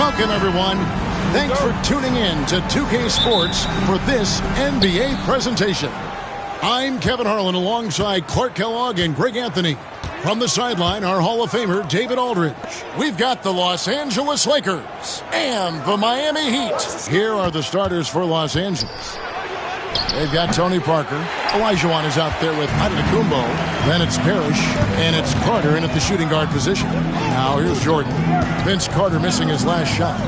Welcome, everyone. Thanks for tuning in to 2K Sports for this NBA presentation. I'm Kevin Harlan alongside Clark Kellogg and Greg Anthony. From the sideline, our Hall of Famer, David Aldridge. We've got the Los Angeles Lakers and the Miami Heat. Here are the starters for Los Angeles. They've got Tony Parker. Olajuwon is out there with Antetokounmpo. Then it's Parrish, and it's Carter in at the shooting guard position. Now here's Jordan. Vince Carter missing his last shot.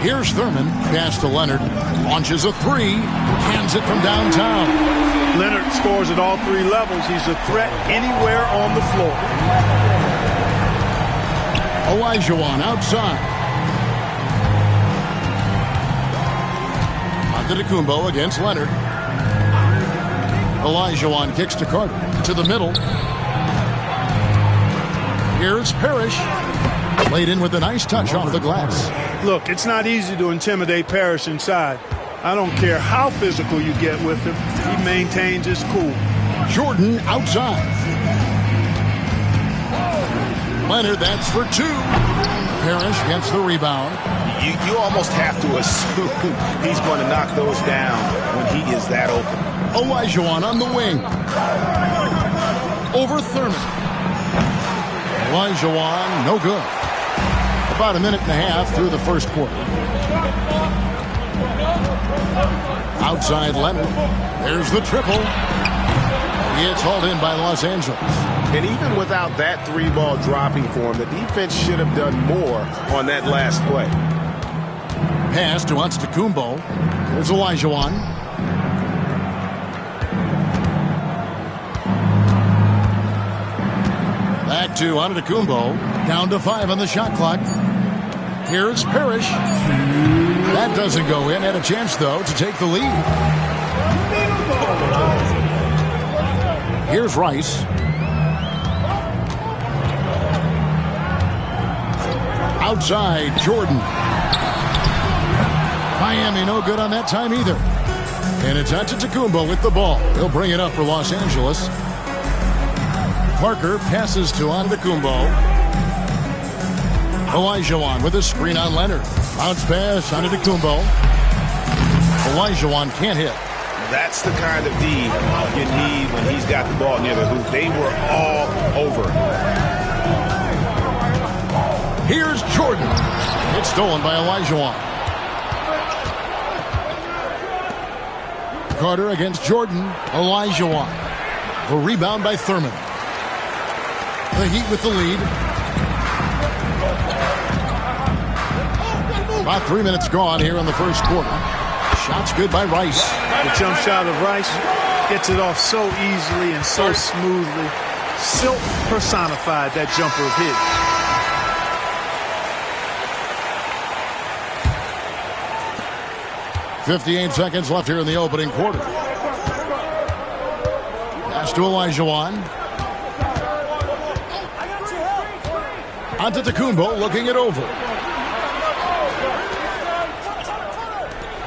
Here's Thurman. Pass to Leonard. Launches a three. Cans it from downtown. Leonard scores at all three levels. He's a threat anywhere on the floor. Olajuwon outside. Antetokounmpo against Leonard. Olajuwon kicks to Carter. To the middle. Here's Parrish. Laid in with a nice touch off the glass. Look, it's not easy to intimidate Parrish inside. I don't care how physical you get with him. He maintains his cool. Jordan outside. Leonard, that's for two. Parrish gets the rebound. You almost have to assume he's going to knock those down when he is that open. Olajuwon on the wing. Over Thurman. Olajuwon, no good. About a minute and a half through the first quarter. Outside Leonard. There's the triple. It's hauled in by Los Angeles. And even without that three ball dropping for him, the defense should have done more on that last play. Pass to Antetokounmpo. There's Olajuwon. Back to Antetokounmpo. Down to 5 on the shot clock. Here's Parrish. That doesn't go in. Had a chance, though, to take the lead. Here's Rice. Outside, Jordan. Miami no good on that time either. And it's Antetokounmpo with the ball. He'll bring it up for Los Angeles. Parker passes to Antetokounmpo. Olajuwon with a screen on Leonard. Bounce pass, Antetokounmpo. Olajuwon can't hit. That's the kind of D you need when he's got the ball near the hoop. They were all over him. Here's Jordan. It's stolen by Olajuwon. Carter against Jordan. Olajuwon. A rebound by Thurman. The Heat with the lead. About 3 minutes gone here in the first quarter. Shots good by Rice. The jump shot of Rice gets it off so easily and so smoothly. Silk personified that jumper of his. .58 seconds left here in the opening quarter. Pass to Olajuwon. Antetokounmpo looking it over.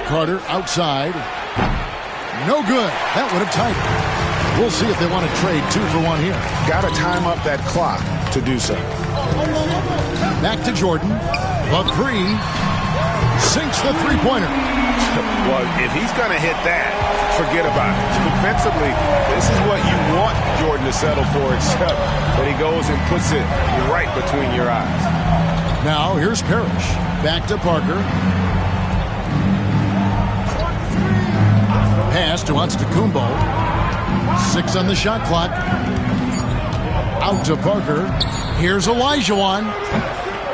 Carter outside. No good. That would have tied it. We'll see if they want to trade 2 for 1 here. Got to time up that clock to do so. Back to Jordan. A three. Sinks the three-pointer. Well, if he's going to hit that, forget about it. Defensively, this is what you want Jordan to settle for, except that he goes and puts it right between your eyes. Now, here's Parrish. Back to Parker. Pass to Antetokounmpo. 6 on the shot clock. Out to Parker. Here's Olajuwon.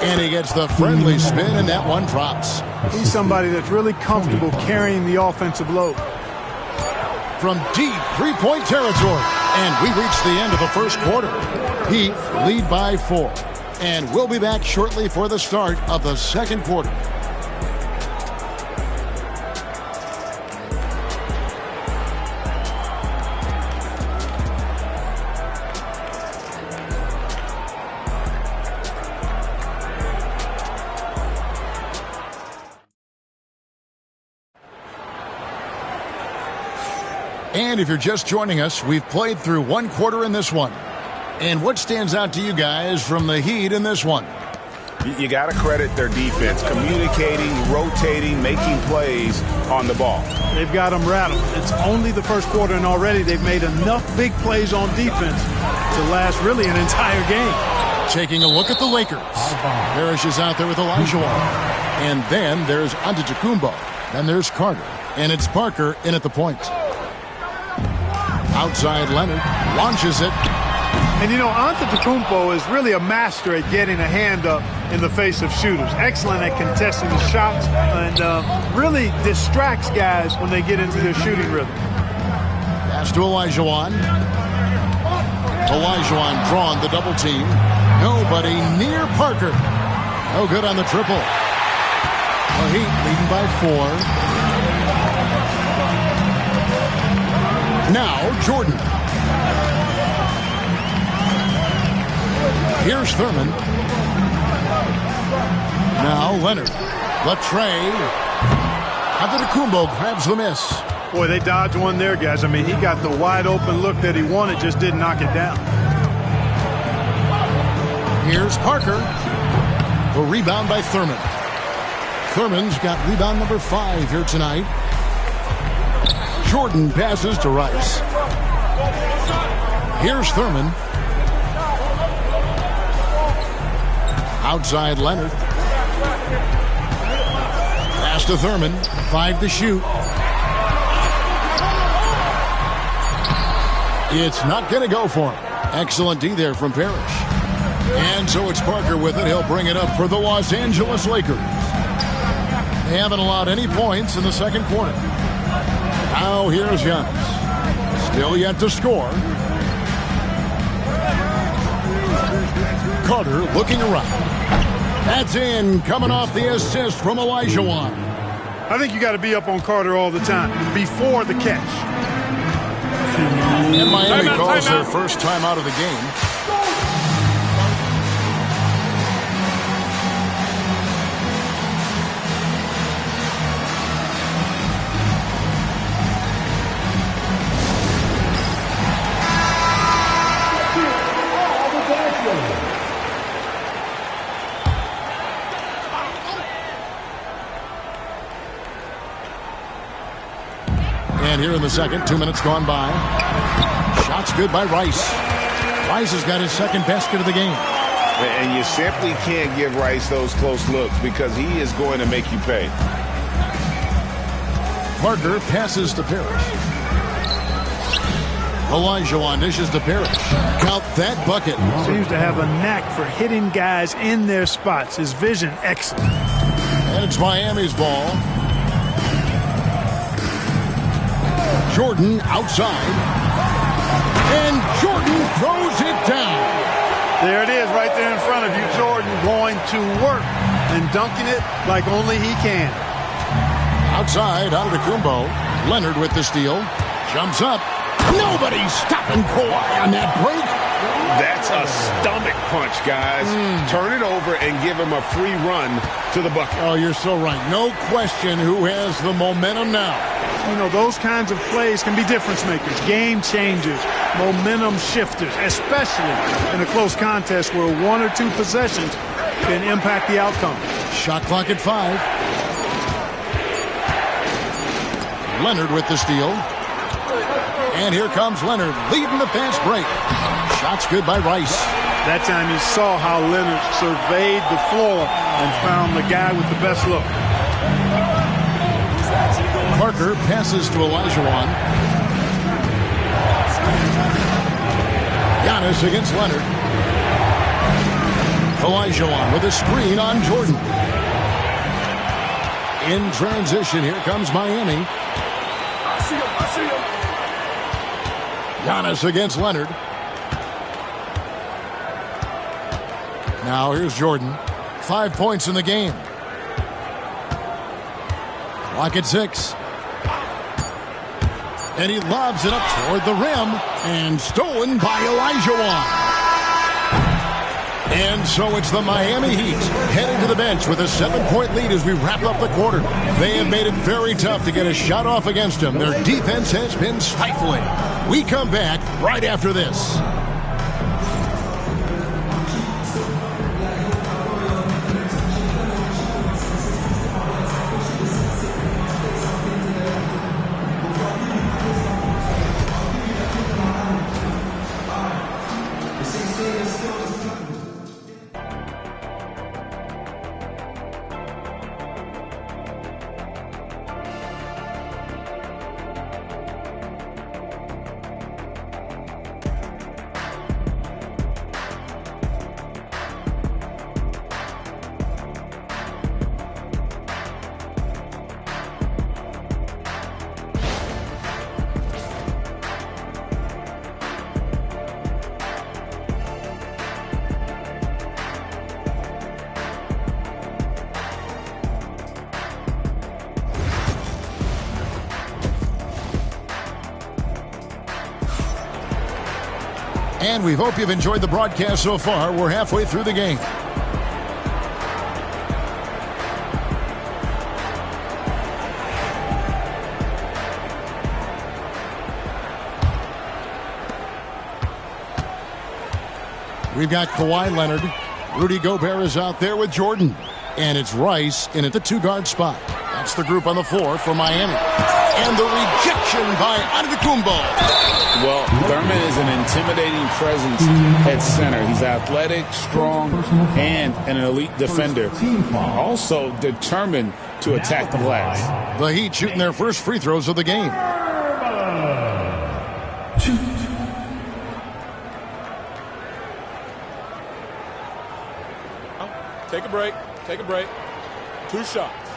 And he gets the friendly spin, and that one drops. He's somebody that's really comfortable carrying the offensive load. From deep three-point territory. And we reach the end of the first quarter. Heat lead by 4. And we'll be back shortly for the start of the second quarter. And if you're just joining us, we've played through one quarter in this one. And what stands out to you guys from the Heat in this one? You got to credit their defense, communicating, rotating, making plays on the ball. They've got them rattled. It's only the first quarter, and already they've made enough big plays on defense to last really an entire game. Taking a look at the Lakers. Parrish is out there with Olajuwon. And then there's Antetokounmpo. Then there's Carter. And it's Parker in at the point. Outside Leonard launches it. And, you know, Antetokounmpo is really a master at getting a hand up in the face of shooters. Excellent at contesting the shots and really distracts guys when they get into their shooting rhythm. Pass to Olajuwon. Olajuwon drawn the double team. Nobody near Parker. No good on the triple. The Heat leading by 4. Now Jordan. Here's Thurman. Now Leonard. The tray. Antetokounmpo grabs the miss. Boy, they dodged one there, guys. I mean, he got the wide open look that he wanted, just didn't knock it down. Here's Parker. The rebound by Thurman. Thurman's got rebound number 5 here tonight. Jordan passes to Rice. Here's Thurman. Outside Leonard. Pass to Thurman. 5 to shoot. It's not going to go for him. Excellent D there from Parrish. And so it's Parker with it. He'll bring it up for the Los Angeles Lakers. They haven't allowed any points in the second quarter. Now here's Giannis. Still yet to score. Carter looking around. That's in, coming off the assist from Olajuwon. I think you got to be up on Carter all the time, before the catch. And Miami calls their first time out of the game. And here in the second, 2 minutes gone by. Shots good by Rice. Rice has got his second basket of the game. And you simply can't give Rice those close looks because he is going to make you pay. Parker passes to Parrish. Olajuwon dishes to Parrish. Count that bucket. Seems to have a knack for hitting guys in their spots. His vision, excellent. And it's Miami's ball. Jordan outside. And Jordan throws it down. There it is right there in front of you. Jordan going to work and dunking it like only he can. Outside, Antetokounmpo. Leonard with the steal. Jumps up. Nobody's stopping Kawhi on that break. That's a stomach punch, guys. Turn it over and give him a free run to the bucket. Oh, you're so right. No question who has the momentum now. You know, those kinds of plays can be difference makers, game changers, momentum shifters, especially in a close contest where 1 or 2 possessions can impact the outcome. Shot clock at 5. Leonard with the steal. And here comes Leonard leading the fast break. Shots good by Rice. That time you saw how Leonard surveyed the floor and found the guy with the best look. Parker passes to Olajuwon. Giannis against Leonard. Olajuwon with a screen on Jordan. In transition, here comes Miami. Giannis against Leonard. Now here's Jordan. 5 points in the game. Clock at 6. And he lobs it up toward the rim. And stolen by Olajuwon. And so it's the Miami Heat heading to the bench with a 7-point lead as we wrap up the quarter. They have made it very tough to get a shot off against them. Their defense has been stifling. We come back right after this. And we hope you've enjoyed the broadcast so far. We're halfway through the game. We've got Kawhi Leonard. Rudy Gobert is out there with Jordan. And it's Rice in at the two-guard spot. That's the group on the floor for Miami. And the rejection by Antetokounmpo. Well, Thurman is an intimidating presence at center. He's athletic, strong, and an elite defender. Also determined to attack the glass. The Heat shooting their first free throws of the game. Take a break. Take a break. 2 shots.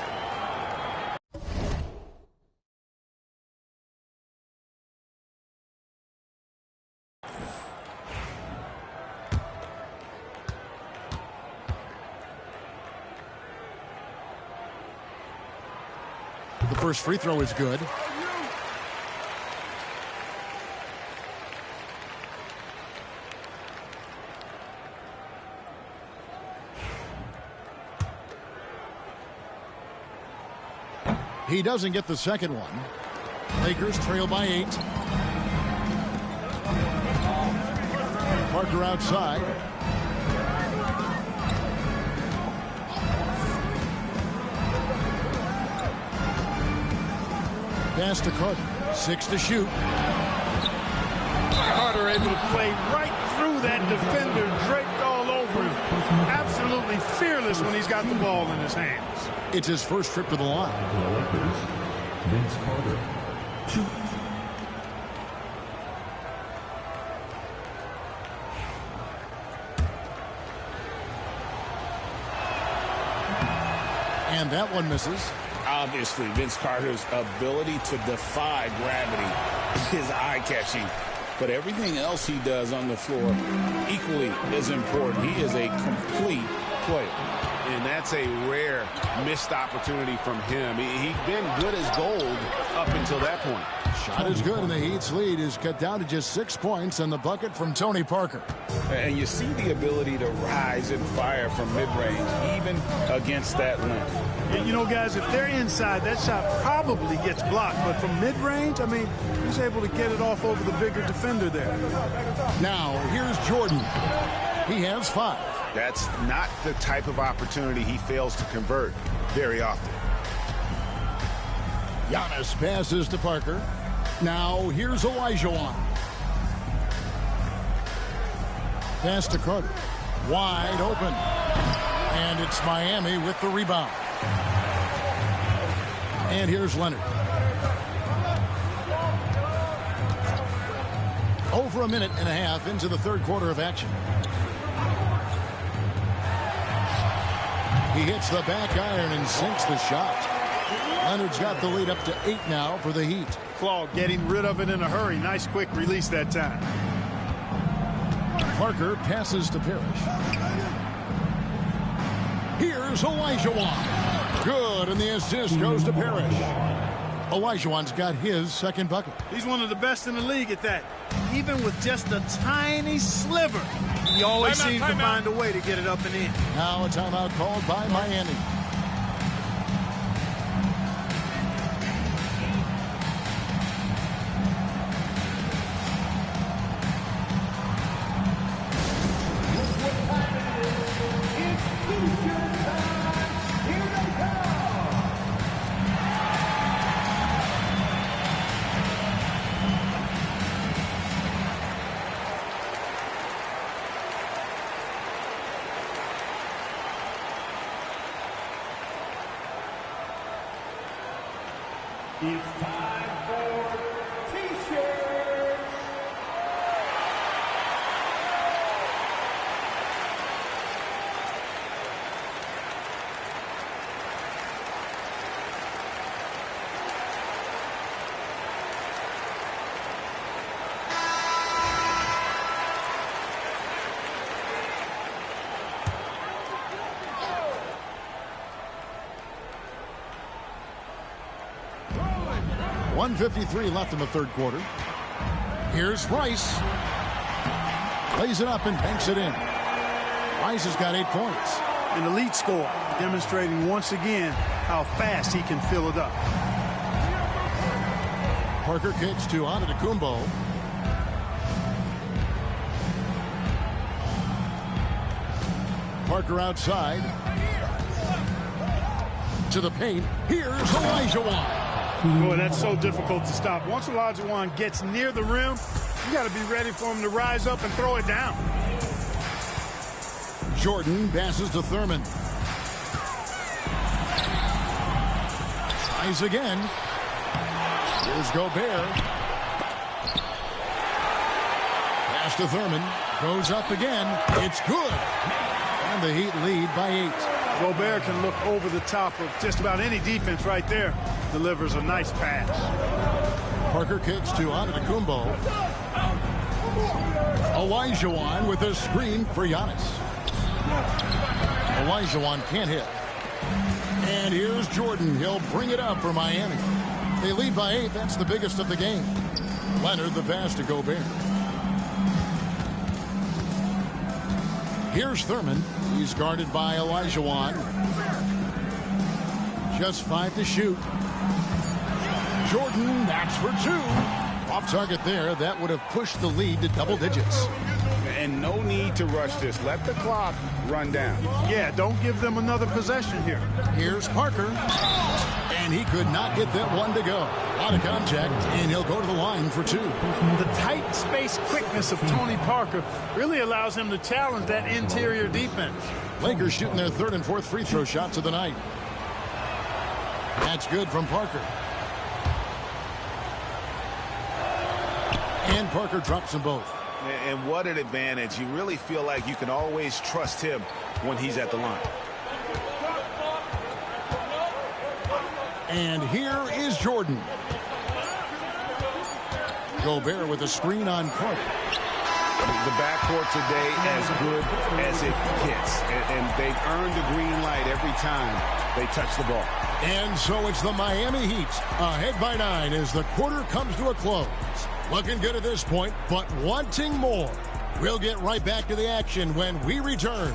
The first free throw is good. He doesn't get the second one. Lakers trail by 8. Parker outside. Pass to Carter. 6 to shoot. Carter able to play right through that defender, draped all over him. Absolutely fearless when he's got the ball in his hands. It's his first trip to the line. Vince Carter. Shoot. And that one misses. Obviously, Vince Carter's ability to defy gravity is eye-catching. But everything else he does on the floor equally is important. He is a complete player. And that's a rare missed opportunity from him. He's been good as gold up until that point. Shot is good, and the Heat's lead is cut down to just 6 points, and the bucket from Tony Parker. And you see the ability to rise and fire from mid-range, even against that length. You know, guys, if they're inside, that shot probably gets blocked. But from mid-range, I mean, he's able to get it off over the bigger defender there. Now, here's Jordan. He has 5. That's not the type of opportunity he fails to convert very often. Giannis passes to Parker. Now, here's Olajuwon. Pass to Carter. Wide open. And it's Miami with the rebound. And here's Leonard. Over a minute and a half into the third quarter of action. He hits the back iron and sinks the shot. Leonard's got the lead up to 8 now for the Heat. Claw getting rid of it in a hurry. Nice quick release that time. Parker passes to Parrish. Here's Olajuwon. Good, and the assist goes to Parrish. Olajuwon's got his second bucket. He's one of the best in the league at that. Even with just a tiny sliver, he always seems to find a way to get it up and in. Now a timeout called by Miami. It's time for T-shirts. .153 left in the third quarter. Here's Rice. Lays it up and banks it in. Rice has got 8 points. An elite score, demonstrating once again how fast he can fill it up. Parker kicks to Antetokounmpo. Parker outside. To the paint. Here's Olajuwon. Boy, that's so difficult to stop. Once Olajuwon gets near the rim, you got to be ready for him to rise up and throw it down. Jordan passes to Thurman. Tries again. Here's Gobert. Pass to Thurman. Goes up again. It's good. And the Heat lead by 8. Gobert can look over the top of just about any defense right there. Delivers a nice pass. Parker kicks to Antetokounmpo. Olajuwon with a screen for Giannis. Olajuwon can't hit. And here's Jordan. He'll bring it up for Miami. They lead by 8. That's the biggest of the game. Leonard the pass to Gobert. Here's Thurman. He's guarded by Olajuwon. Just 5 to shoot. Jordan, that's for 2. Off target there. That would have pushed the lead to double digits. And no need to rush this. Let the clock run down. Yeah, don't give them another possession here. Here's Parker. And he could not get that one to go. Out of contact, and he'll go to the line for 2. The tight space quickness of Tony Parker really allows him to challenge that interior defense. Lakers shooting their 3rd and 4th free throw shots of the night. That's good from Parker. And Parker drops them both. And what an advantage. You really feel like you can always trust him when he's at the line. And here is Jordan. Gobert with a screen on Carter. The backcourt today as good as it gets. And they've earned the green light every time they touch the ball. And so it's the Miami Heat ahead by 9 as the quarter comes to a close. Looking good at this point, but wanting more. We'll get right back to the action when we return.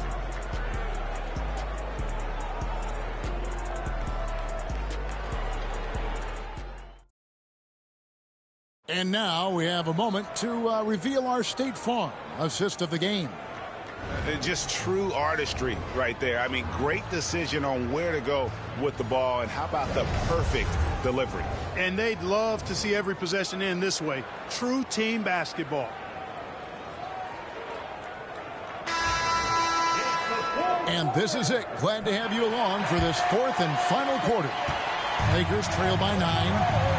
And now we have a moment to reveal our State Farm assist of the game. Just true artistry right there. I mean, great decision on where to go with the ball, and how about the perfect delivery? And they'd love to see every possession end this way. True team basketball. And this is it. Glad to have you along for this 4th and final quarter. Lakers trail by 9.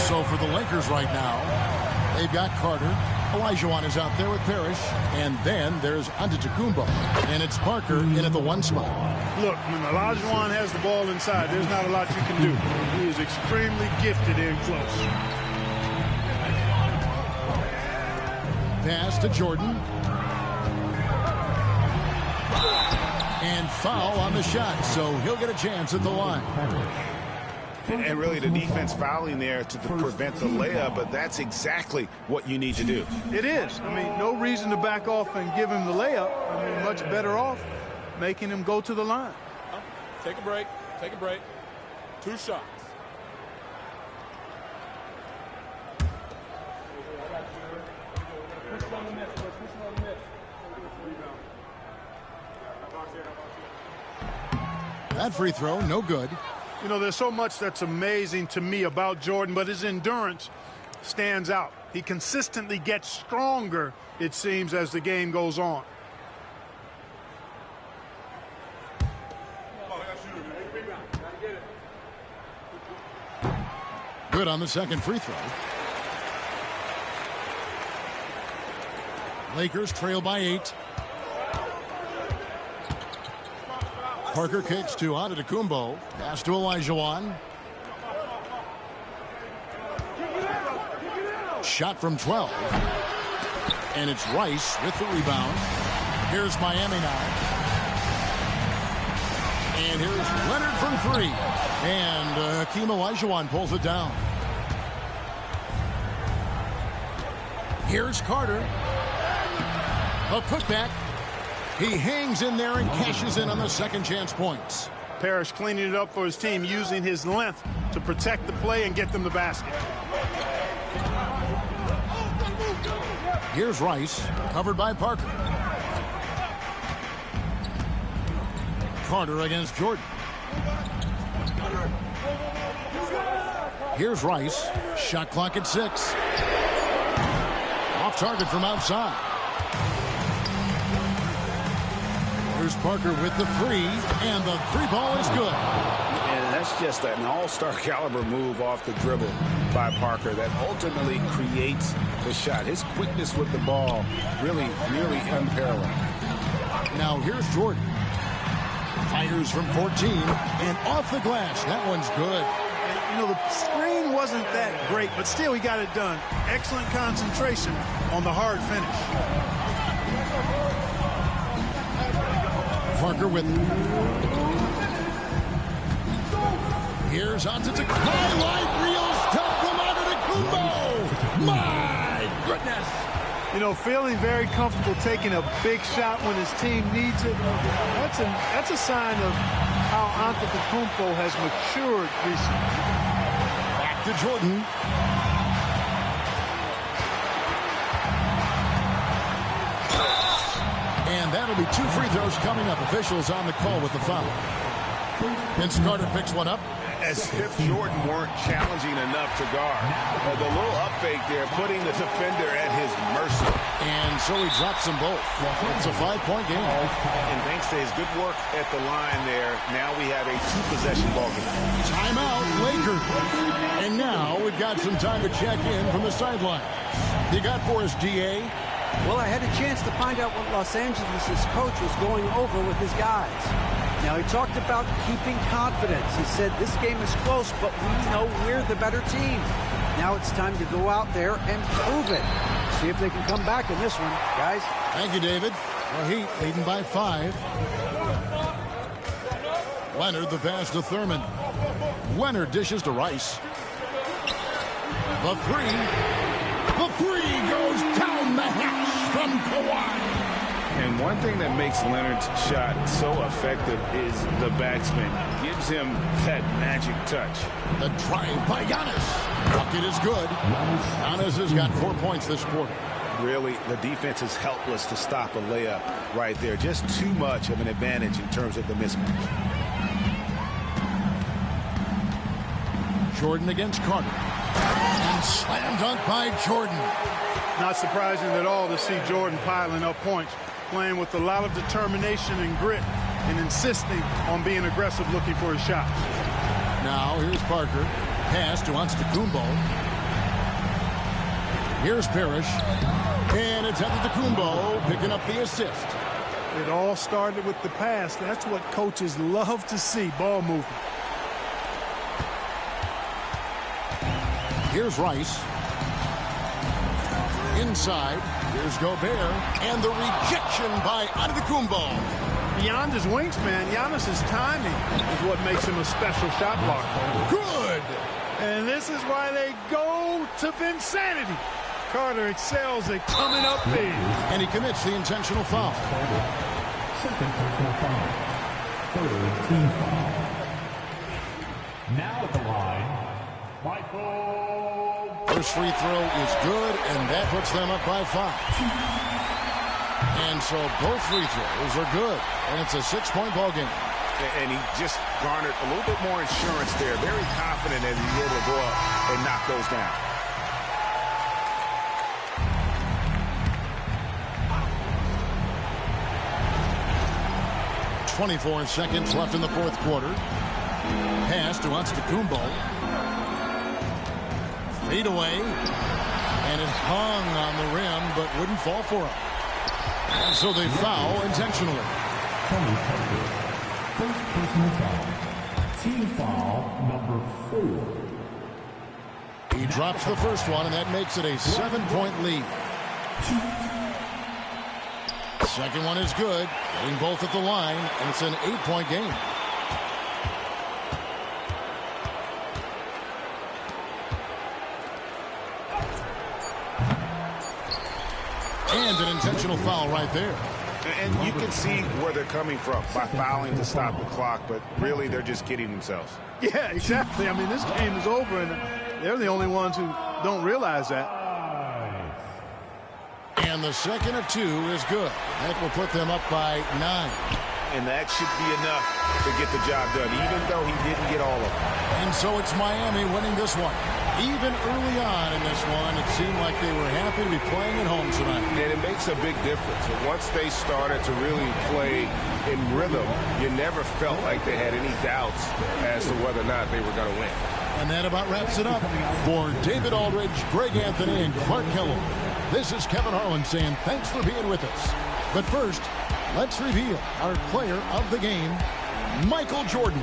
So for the Lakers right now, they've got Carter. Olajuwon is out there with Parrish. And then there's Antetokounmpo. And it's Parker in at the 1 spot. Look, when Olajuwon has the ball inside, there's not a lot you can do. He is extremely gifted in close. Pass to Jordan. And foul on the shot, so he'll get a chance at the line. And really the defense fouling there to prevent the layup, but that's exactly what you need to do. It is. I mean, no reason to back off and give him the layup. I mean, much better off making him go to the line. Take a break. Take a break. 2 shots. That free throw, no good. You know, there's so much that's amazing to me about Jordan, but his endurance stands out. He consistently gets stronger, it seems, as the game goes on. Good on the second free throw. Lakers trail by 8. Parker kicks to Antetokounmpo. Pass to Olajuwon. Shot from 12. And it's Rice with the rebound. Here's Miami now. And here's Leonard from 3. And Hakeem Olajuwon pulls it down. Here's Carter. A putback. He hangs in there and cashes in on the second chance points. Parrish cleaning it up for his team, using his length to protect the play and get them the basket. Here's Rice, covered by Parker. Carter against Jordan. Here's Rice. Shot clock at 6. Off target from outside. Here's Parker with the three, and the three ball is good. And that's just an all-star caliber move off the dribble by Parker that ultimately creates the shot. His quickness with the ball really nearly unparalleled. Now here's Jordan. Fires from 14 and off the glass. That one's good. You know, the screen wasn't that great, but still he got it done. Excellent concentration on the hard finish. Parker with it. Here's Antetokounmpo. Highlight reels tough from Antetokounmpo. My goodness. You know, feeling very comfortable taking a big shot when his team needs it. That's a sign of how Antetokounmpo has matured recently. Back to Jordan. And that'll be 2 free throws coming up. Officials on the call with the foul. Vince Carter picks one up. As if Jordan weren't challenging enough to guard. The little up fake there, putting the defender at his mercy. And so he drops them both. It's a 5-point game. And thanks to his good work at the line there, now we have a 2-possession ball game. Timeout, Lakers. And now we've got some time to check in from the sideline. You got for us, DA? Well, I had a chance to find out what Los Angeles' coach was going over with his guys. Now, he talked about keeping confidence. He said this game is close, but we know we're the better team. Now it's time to go out there and prove it. See if they can come back in this one, guys. Thank you, David. The Heat leading by 5. Leonard the pass to Thurman. Leonard dishes to Rice. The three. The three goes down the hatch from Kawhi. And one thing that makes Leonard's shot so effective is the backspin. Gives him that magic touch. The drive by Giannis. Bucket is good. Giannis has got 4 points this quarter. Really, the defense is helpless to stop a layup right there. Just too much of an advantage in terms of the mismatch. Jordan against Carter. And slam dunk by Jordan. Not surprising at all to see Jordan piling up points, playing with a lot of determination and grit and insisting on being aggressive looking for his shot. Now here's Parker. Pass to Antetokounmpo. Here's Parrish. And it's Antetokounmpo picking up the assist. It all started with the pass. That's what coaches love to see, ball movement. Here's Rice. Inside, here's Gobert, and the rejection by Antetokounmpo. Beyond his wingspan, Giannis's timing is what makes him a special shot blocker. Good! And this is why they go to Vinsanity. Carter excels at coming up big. And he commits the intentional foul. Second personal foul. Third team foul. Now at the line, Michael. First free throw is good, and that puts them up by 5. And so both free throws are good, and it's a 6-point ball game. And he just garnered a little bit more insurance there. Very confident that he's able to go up and knock those down. .24 seconds left in the fourth quarter. Pass to Antetokounmpo. Fade away, and it hung on the rim, but wouldn't fall for him. And so they foul intentionally. First personal foul. Team foul number 4. He drops the first one, and that makes it a 7-point lead. Second one is good, getting both at the line, and it's an 8-point game. And an intentional foul right there. And you can see where they're coming from by fouling to stop the clock, but really they're just kidding themselves. Yeah, exactly. I mean, this game is over, and they're the only ones who don't realize that. And the second of 2 is good. That will put them up by 9. And that should be enough to get the job done, even though he didn't get all of it. And so it's Miami winning this one. Even early on in this one, it seemed like they were happy to be playing at home tonight. And it makes a big difference. And once they started to really play in rhythm, you never felt like they had any doubts as to whether or not they were going to win. And that about wraps it up. For David Aldridge, Greg Anthony, and Clark Kellogg, this is Kevin Harlan saying thanks for being with us. But first, let's reveal our player of the game, Michael Jordan.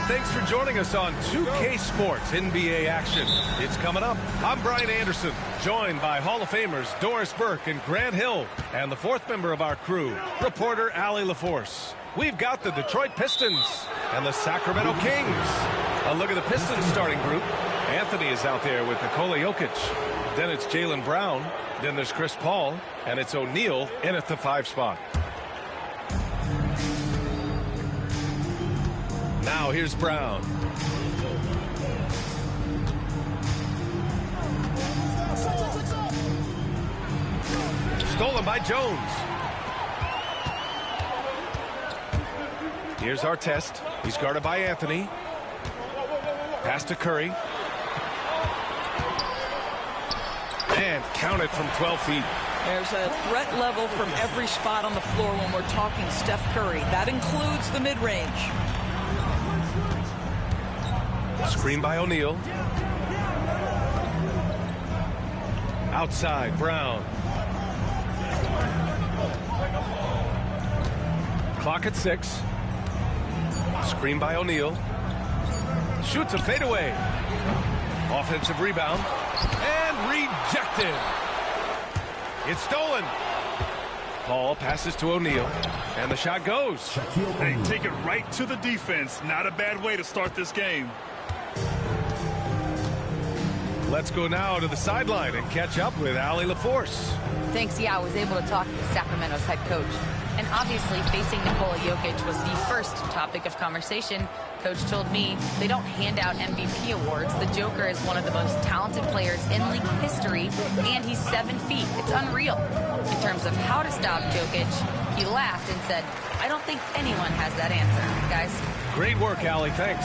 thanks for joining us on 2K Sports NBA action. It's coming up. I'm Brian Anderson, joined by Hall of Famers Doris Burke and Grant Hill, and the fourth member of our crew, reporter Allie LaForce. We've got the Detroit Pistons and the Sacramento Kings. A look at the Pistons starting group. Anthony is out there with Nikola Jokic. Then it's Jaylen Brown. Then there's Chris Paul. And it's O'Neal in at the 5 spot. Now here's Brown. Stolen by Jones. Here's Artest. He's guarded by Anthony. Pass to Curry. And counted from 12 feet. There's a threat level from every spot on the floor when we're talking Steph Curry. That includes the mid-range. Screen by O'Neal. Outside, Brown. Clock at 6. Screen by O'Neal. Shoots a fadeaway. Offensive rebound. And rejected. It's stolen. Paul passes to O'Neal. And the shot goes. Hey, take it right to the defense. Not a bad way to start this game. Let's go now to the sideline and catch up with Allie LaForce. Thanks. Yeah, I was able to talk to Sacramento's head coach. And obviously, facing Nikola Jokic was the first topic of conversation. Coach told me they don't hand out MVP awards. The Joker is one of the most talented players in league history, and he's 7 feet. It's unreal. In terms of how to stop Jokic, he laughed and said, I don't think anyone has that answer, guys. Great work, Allie. Thanks.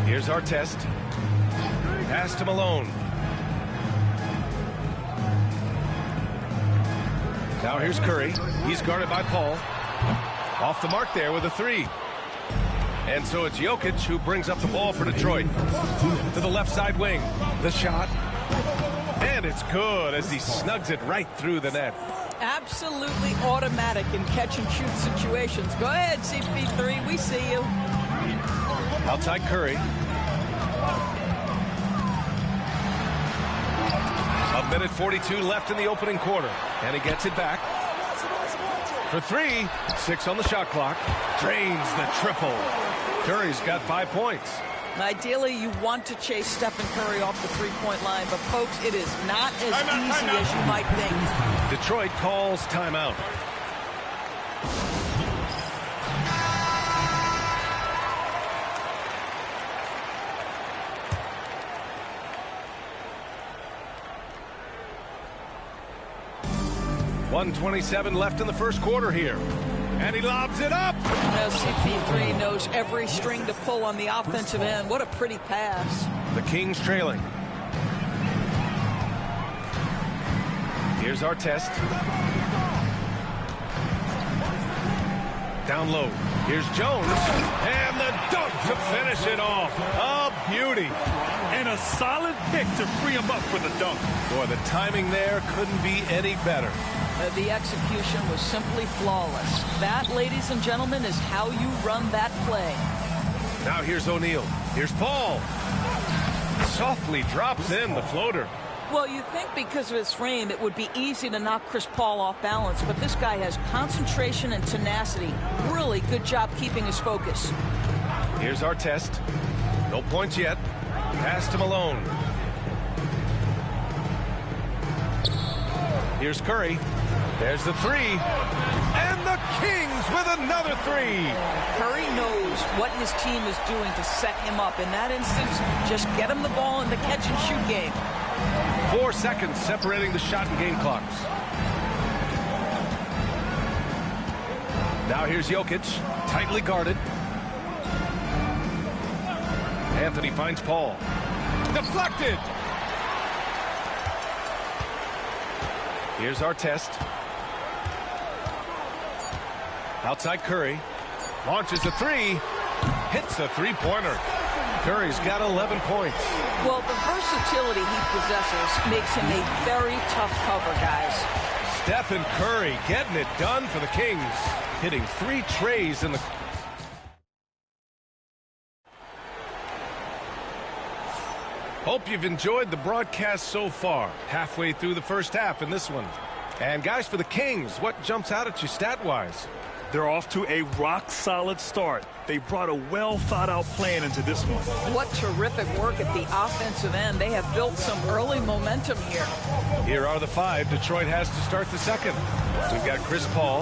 Here's Artest. Pass to Malone. Now here's Curry. He's guarded by Paul. Off the mark there with a 3. And so it's Jokic who brings up the ball for Detroit. To the left side wing. The shot. And it's good as he snugs it right through the net. Absolutely automatic in catch-and-shoot situations. Go ahead, CP3. We see you. Outside Curry. A minute 42 left in the opening quarter. And he gets it back. For 3. 6 on the shot clock. Drains the triple. Curry's got 5 points. Ideally, you want to chase Stephen Curry off the three-point line. But, folks, it is not as easy as you might think. Detroit calls timeout. .127 left in the first quarter here. And he lobs it up. Now CP3 knows every string to pull on the offensive end. What a pretty pass. The Kings trailing. Here's Artest. Down low. Here's Jones. And the dunk to finish it off. A beauty. And a solid pick to free him up for the dunk. Boy, the timing there couldn't be any better. The execution was simply flawless. That, ladies and gentlemen, is how you run that play. Now here's O'Neal. Here's Paul. Softly drops in the floater. Well, you think because of his frame, it would be easy to knock Chris Paul off balance, but this guy has concentration and tenacity. Really good job keeping his focus. Here's Artest. No points yet. Pass to Malone. Here's Curry. There's the 3. And the Kings with another 3. Curry knows what his team is doing to set him up. In that instance, just get him the ball in the catch-and-shoot game. 4 seconds separating the shot and game clocks. Now here's Jokic, tightly guarded. Anthony finds Paul. Deflected! Here's Artest. Outside Curry. Launches a 3. Hits a three-pointer. Curry's got 11 points. Well, the versatility he possesses makes him a very tough cover, guys. Stephen Curry getting it done for the Kings. Hitting 3 trays in the Hope you've enjoyed the broadcast so far. Halfway through the first half in this one. And guys, for the Kings, what jumps out at you stat-wise? They're off to a rock-solid start. They brought a well-thought-out plan into this one. What terrific work at the offensive end. They have built some early momentum here. Here are the 5 Detroit has to start the second. We've got Chris Paul.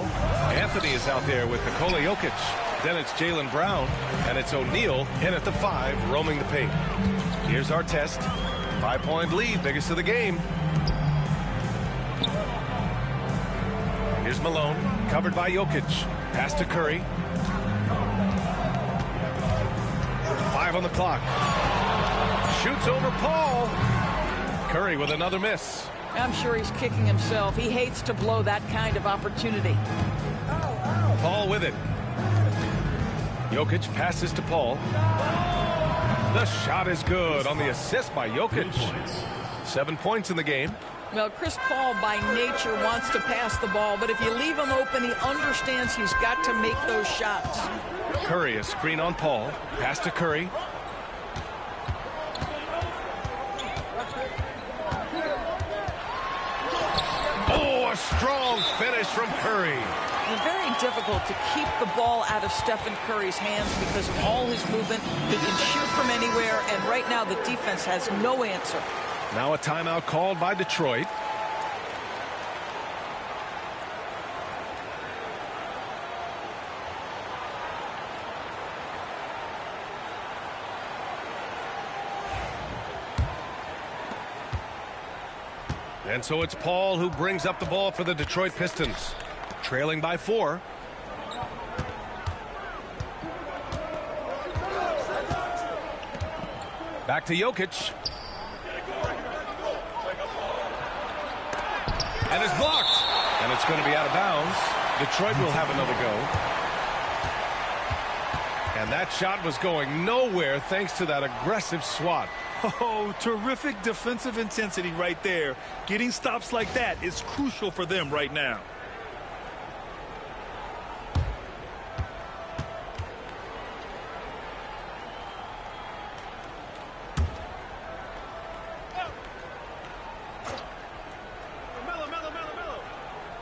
Anthony is out there with Nikola Jokic. Then it's Jaylen Brown. And it's O'Neal in at the 5, roaming the paint. Here's our test. 5-point lead, biggest of the game. Here's Malone, covered by Jokic. Pass to Curry. 5 on the clock. Shoots over Paul. Curry with another miss. I'm sure he's kicking himself. He hates to blow that kind of opportunity. Paul with it. Jokic passes to Paul. The shot is good on the assist by Jokic. 7 points in the game. Well, Chris Paul by nature wants to pass the ball, but if you leave him open, he understands he's got to make those shots. Curry, a screen on Paul. Pass to Curry. Oh, a strong finish from Curry. It's very difficult to keep the ball out of Stephen Curry's hands because of all his movement. He can shoot from anywhere, and right now the defense has no answer. Now a timeout called by Detroit. And so it's Paul who brings up the ball for the Detroit Pistons. Trailing by 4. Back to Jokic. And it's blocked. And it's going to be out of bounds. Detroit will have another go. And that shot was going nowhere thanks to that aggressive swat. Oh, terrific defensive intensity right there. Getting stops like that is crucial for them right now.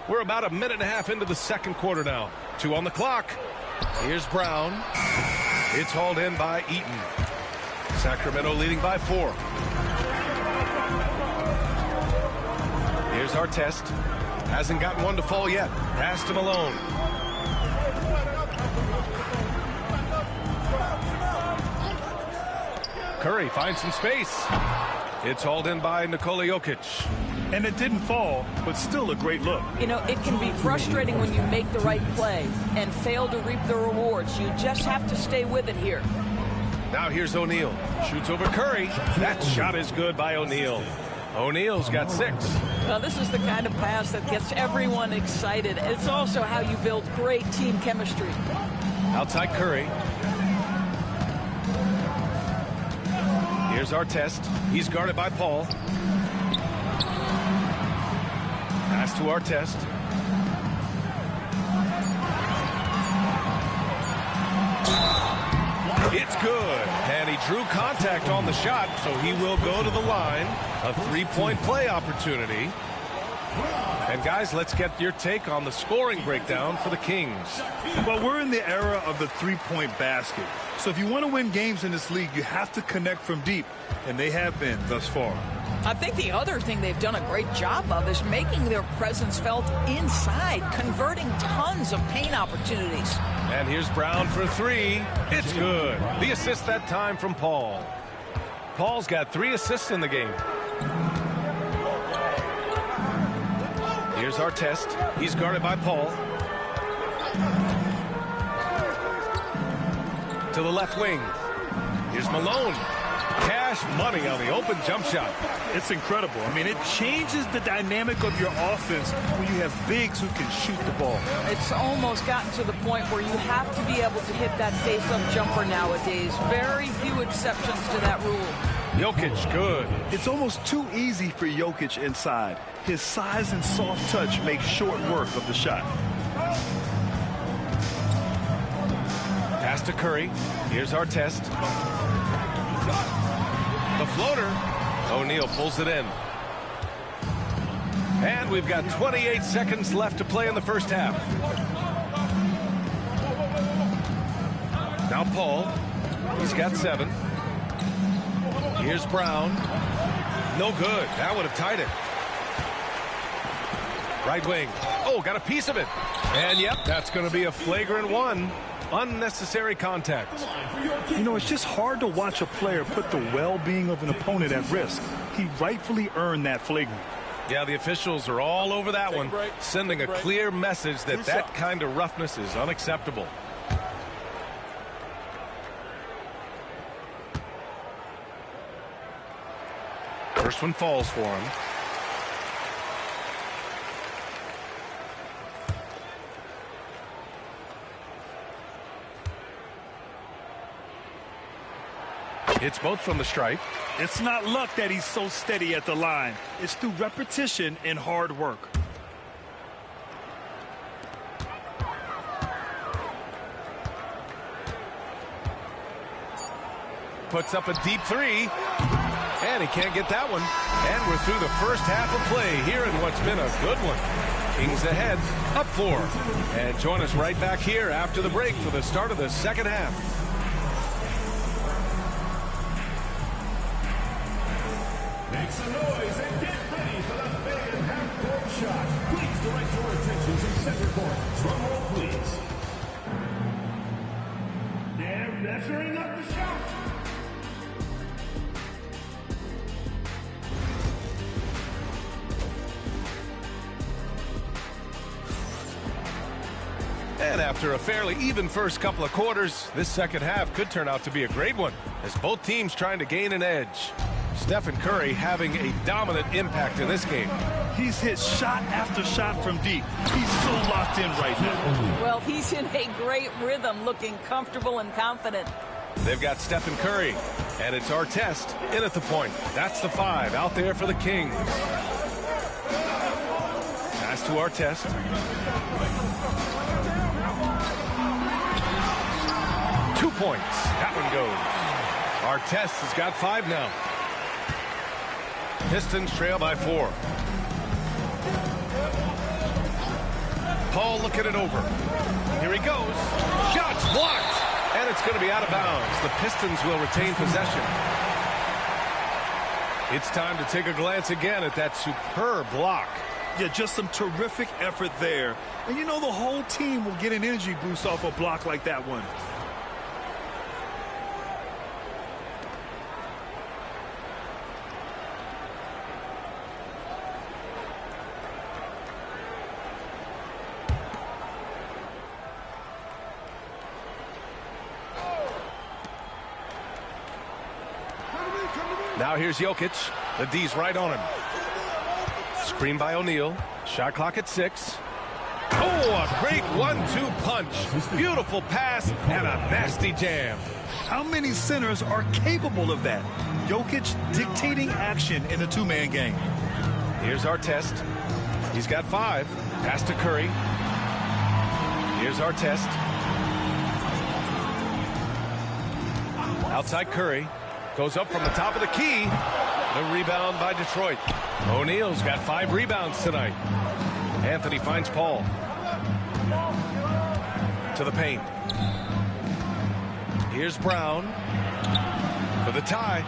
We're about a minute and a half into the second quarter now. 2 on the clock. Here's Brown. It's hauled in by Eaton. Sacramento leading by 4. Here's our test. Hasn't gotten one to fall yet. Pass to Malone. Curry finds some space. It's hauled in by Nikola Jokic. And it didn't fall, but still a great look. You know, it can be frustrating when you make the right play and fail to reap the rewards. You just have to stay with it here. Now here's O'Neal. Shoots over Curry. That shot is good by O'Neal. O'Neal's got 6. Well, this is the kind of pass that gets everyone excited. It's also how you build great team chemistry. Outside Curry. Here's our test. He's guarded by Paul. Pass to our test. It's good. And he drew contact on the shot, so he will go to the line. A 3-point play opportunity. And guys, let's get your take on the scoring breakdown for the Kings. Well, we're in the era of the 3-point basket. So if you want to win games in this league, you have to connect from deep. And they have been thus far. I think the other thing they've done a great job of is making their presence felt inside, converting tons of paint opportunities. And here's Brown for 3. It's good. The assist that time from Paul. Paul's got 3 assists in the game. Here's our test. He's guarded by Paul. To the left wing. Here's Malone. Cash money on the open jump shot. It's incredible. I mean, it changes the dynamic of your offense when you have bigs who can shoot the ball. It's almost gotten to the point where you have to be able to hit that face-up jumper nowadays. Very few exceptions to that rule. Jokic, good. It's almost too easy for Jokic inside. His size and soft touch make short work of the shot. Pass to Curry. Here's our test. The floater. O'Neal pulls it in. And we've got 28 seconds left to play in the first half. Now Paul. He's got 7. Here's Brown. No good. That would have tied it. Right wing. Oh, got a piece of it. And yep, that's going to be a flagrant 1. Unnecessary contact. You know, it's just hard to watch a player put the well-being of an opponent at risk. He rightfully earned that flagrant. Yeah, the officials are all over that one, sending a clear message that that kind of roughness is unacceptable. First one falls for him. It's both from the stripe. It's not luck that he's so steady at the line. It's through repetition and hard work. Puts up a deep 3. And he can't get that one. And we're through the first half of play here in what's been a good one. Kings ahead, up 4. And join us right back here after the break for the start of the second half. Make some noise and get ready for the big and half-court shot. Please direct your attention to center court. Drum roll, please. They're measuring up the shot. And after a fairly even first couple of quarters, this second half could turn out to be a great one, as both teams trying to gain an edge. Stephen Curry having a dominant impact in this game. He's hit shot after shot from deep. He's so locked in right now. Well, he's in a great rhythm, looking comfortable and confident. They've got Stephen Curry, and it's Artest in at the point. That's the 5 out there for the Kings. Pass to Artest. Two points. That one goes. Artest has got 5 now. Pistons trail by 4. Paul looking it over. Here he goes. Shots blocked. And it's going to be out of bounds. The Pistons will retain possession. It's time to take a glance again at that superb block. Yeah, just some terrific effort there. And you know the whole team will get an energy boost off a block like that one. Now here's Jokic. The D's right on him. Screen by O'Neal. Shot clock at 6. Oh, a great 1-2 punch. Beautiful pass and a nasty jam. How many centers are capable of that? Jokic dictating action in a two-man game. Here's Artest. He's got 5. Pass to Curry. Here's Artest. Outside Curry. Goes up from the top of the key. The rebound by Detroit. O'Neal's got 5 rebounds tonight. Anthony finds Paul. To the paint. Here's Brown. For the tie.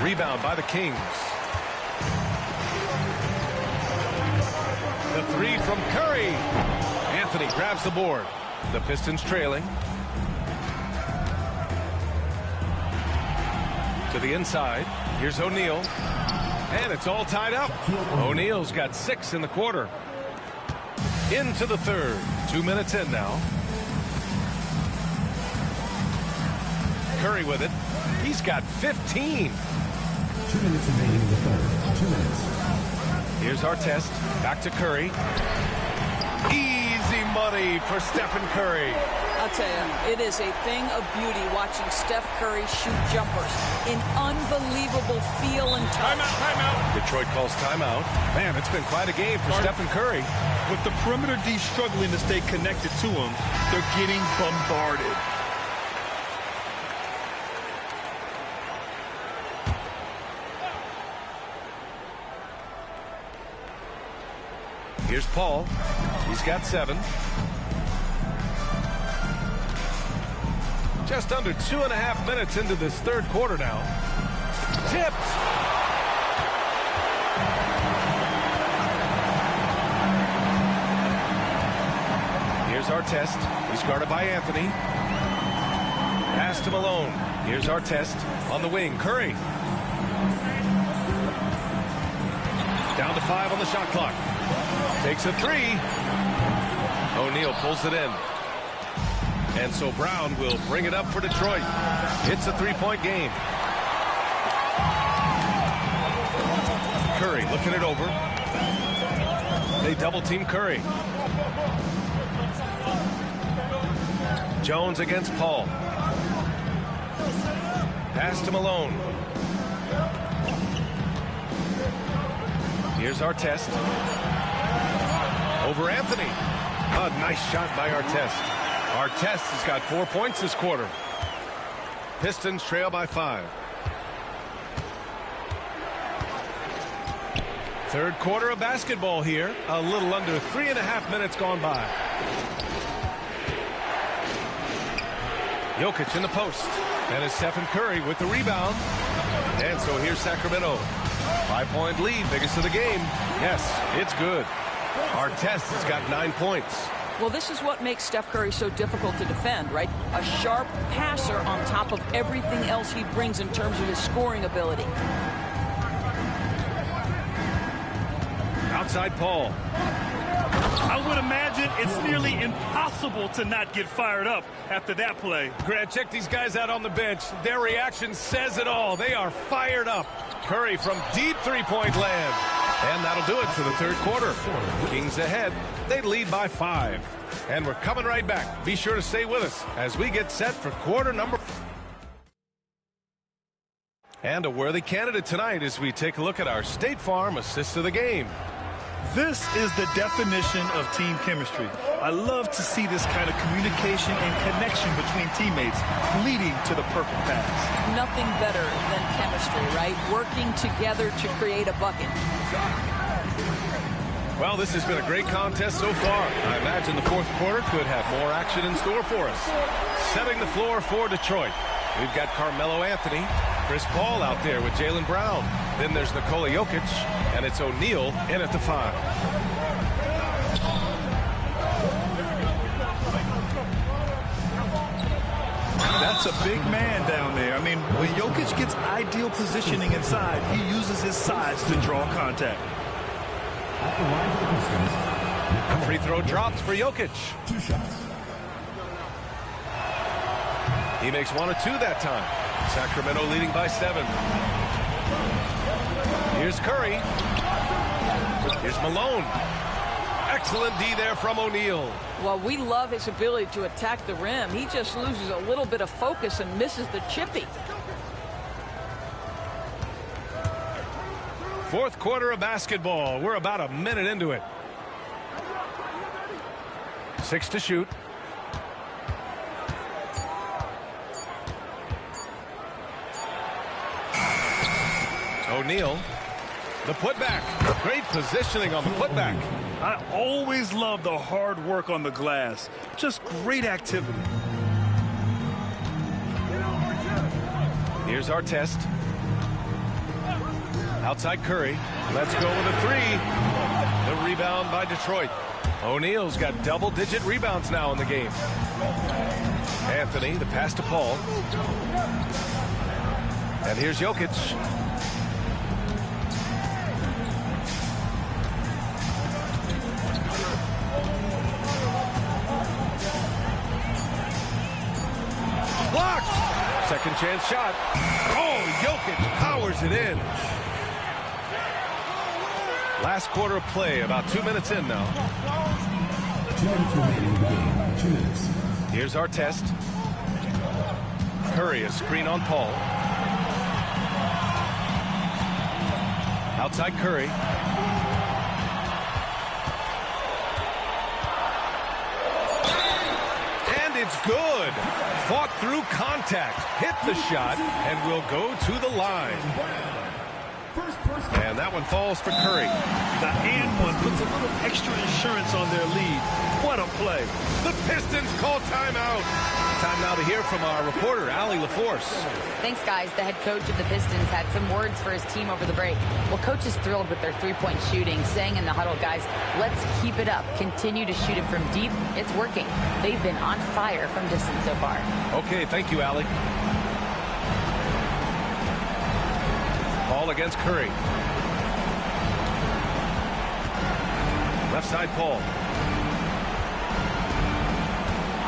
Rebound by the Kings. The 3 from Curry. Anthony grabs the board. The Pistons trailing. To the inside. Here's O'Neal. And it's all tied up. O'Neal's got 6 in the quarter. Into the third. 2 minutes in now. Curry with it. He's got 15. 2 minutes remaining in the third. 2 minutes. Here's Artest. Back to Curry. Easy money for Stephen Curry. I'll tell you, it is a thing of beauty watching Steph Curry shoot jumpers. An unbelievable feel and touch. Timeout. Detroit calls timeout. Man, it's been quite a game for Stephen Curry. With the perimeter D struggling to stay connected to him, they're getting bombarded. Here's Paul. He's got 7. Just under 2.5 minutes into this third quarter now. Tipped. Here's Artest. He's guarded by Anthony. Pass to Malone. Here's Artest on the wing. Curry. Down to 5 on the shot clock. Takes a 3. O'Neal pulls it in. And so Brown will bring it up for Detroit. It's a 3-point game. Curry looking it over. They double team Curry. Jones against Paul. Pass to Malone. Here's Artest. Over Anthony. A nice shot by Artest. Artest has got 4 points this quarter. Pistons trail by 5. Third quarter of basketball here. A little under 3.5 minutes gone by. Jokic in the post. And it's Stephen Curry with the rebound. And so here's Sacramento. 5-point lead, biggest of the game. Yes, it's good. Artest has got 9 points. Well, this is what makes Steph Curry so difficult to defend, right? A sharp passer on top of everything else he brings in terms of his scoring ability. Outside Paul. I would imagine it's nearly impossible to not get fired up after that play. Grant, check these guys out on the bench. Their reaction says it all. They are fired up. Curry from deep three-point land. And that'll do it for the third quarter. Kings ahead. They lead by 5. And we're coming right back. Be sure to stay with us as we get set for quarter number. And a worthy candidate tonight as we take a look at our State Farm assist of the game. This is the definition of team chemistry. I love to see this kind of communication and connection between teammates leading to the perfect pass. Nothing better than chemistry, right? Working together to create a bucket. Well, this has been a great contest so far. I imagine the fourth quarter could have more action in store for us. Setting the floor for Detroit. We've got Carmelo Anthony, Chris Paul out there with Jaylen Brown. Then there's Nikola Jokic, and it's O'Neal in at the 5. That's a big man down there. I mean, when Jokic gets ideal positioning inside, he uses his size to draw contact. Free throw dropped for Jokic. 2 shots. He makes 1 or 2 that time. Sacramento leading by 7. Here's Curry. Here's Malone. Excellent D there from O'Neal. Well, we love his ability to attack the rim. He just loses a little bit of focus and misses the chippy. Fourth quarter of basketball. We're about a minute into it. 6 to shoot. O'Neal, the putback. Great positioning on the putback. I always love the hard work on the glass. Just great activity. Here's Artest. Outside Curry. Let's go with a 3. The rebound by Detroit. O'Neal's got double-digit rebounds now in the game. Anthony, the pass to Paul. And here's Jokic. Blocked. Second chance shot. Oh, Jokic powers it in. Last quarter of play, about 2 minutes in now. 2 minutes remaining in the game. 2 minutes. Here's Artest. Curry, a screen on Paul. Outside Curry. And it's good. Fought through contact, hit the shot, and will go to the line. And that one falls for Curry. The and one puts a little extra insurance on their lead. What a play. The Pistons call timeout. Time now to hear from our reporter, Allie LaForce. Thanks, guys. The head coach of the Pistons had some words for his team over the break. Well, coach is thrilled with their three-point shooting, saying in the huddle, guys, let's keep it up. Continue to shoot it from deep. It's working. They've been on fire from distance so far. Okay, thank you, Allie. Ball against Curry. Left side, Paul.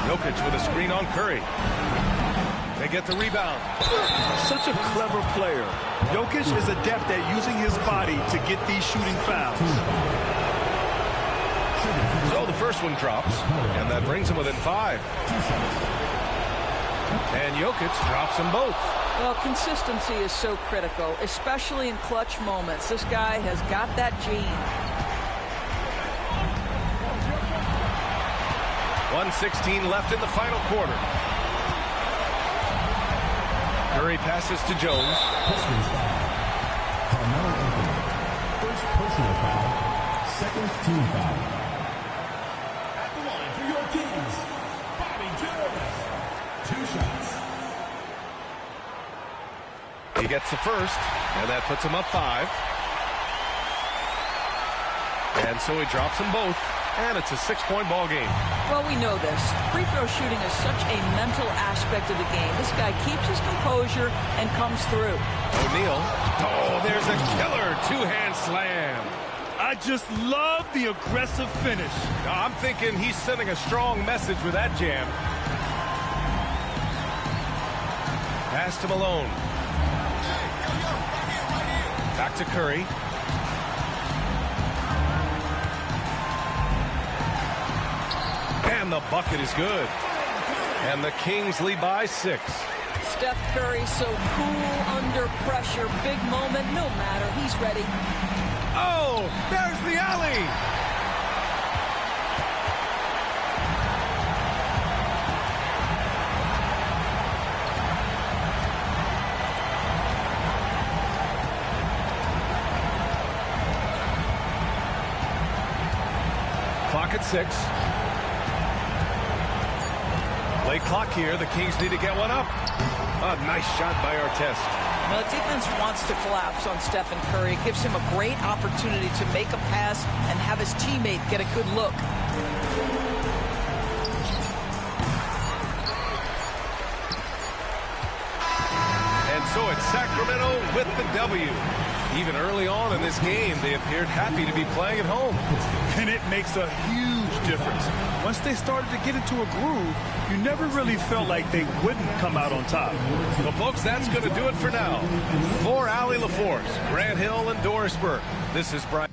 Jokic with a screen on Curry. They get the rebound. Such a clever player. Jokic is adept at using his body to get these shooting fouls. So the first one drops, and that brings him within 5. And Jokic drops them both. Well, consistency is so critical, especially in clutch moments. This guy has got that gene. 1:16 left in the final quarter. Curry passes to Jones. First personal foul, second team foul. At the line for your Kings, Bobby Jones. 2 shots. He gets the first, and that puts him up 5. And so he drops them both, and it's a 6-point ball game. Well, we know this. Free throw shooting is such a mental aspect of the game. This guy keeps his composure and comes through. O'Neal. Oh, there's a killer 2-hand slam. I just love the aggressive finish. Now, I'm thinking he's sending a strong message with that jam. Pass to Malone. Back to Curry. And the bucket is good. And the Kings lead by 6. Steph Curry so cool under pressure. Big moment, no matter. He's ready. Oh, there's the alley. Clock at 6. Late clock here. The Kings need to get one up. A nice shot by Artest. Well, the defense wants to collapse on Stephen Curry. It gives him a great opportunity to make a pass and have his teammate get a good look. And so it's Sacramento with the W. Even early on in this game, they appeared happy to be playing at home. And it makes a huge difference. Once they started to get into a groove, you never really felt like they wouldn't come out on top. Well, folks, that's going to do it for now. For Allie LaForce, Grant Hill, and Doris Burke, this is Brian.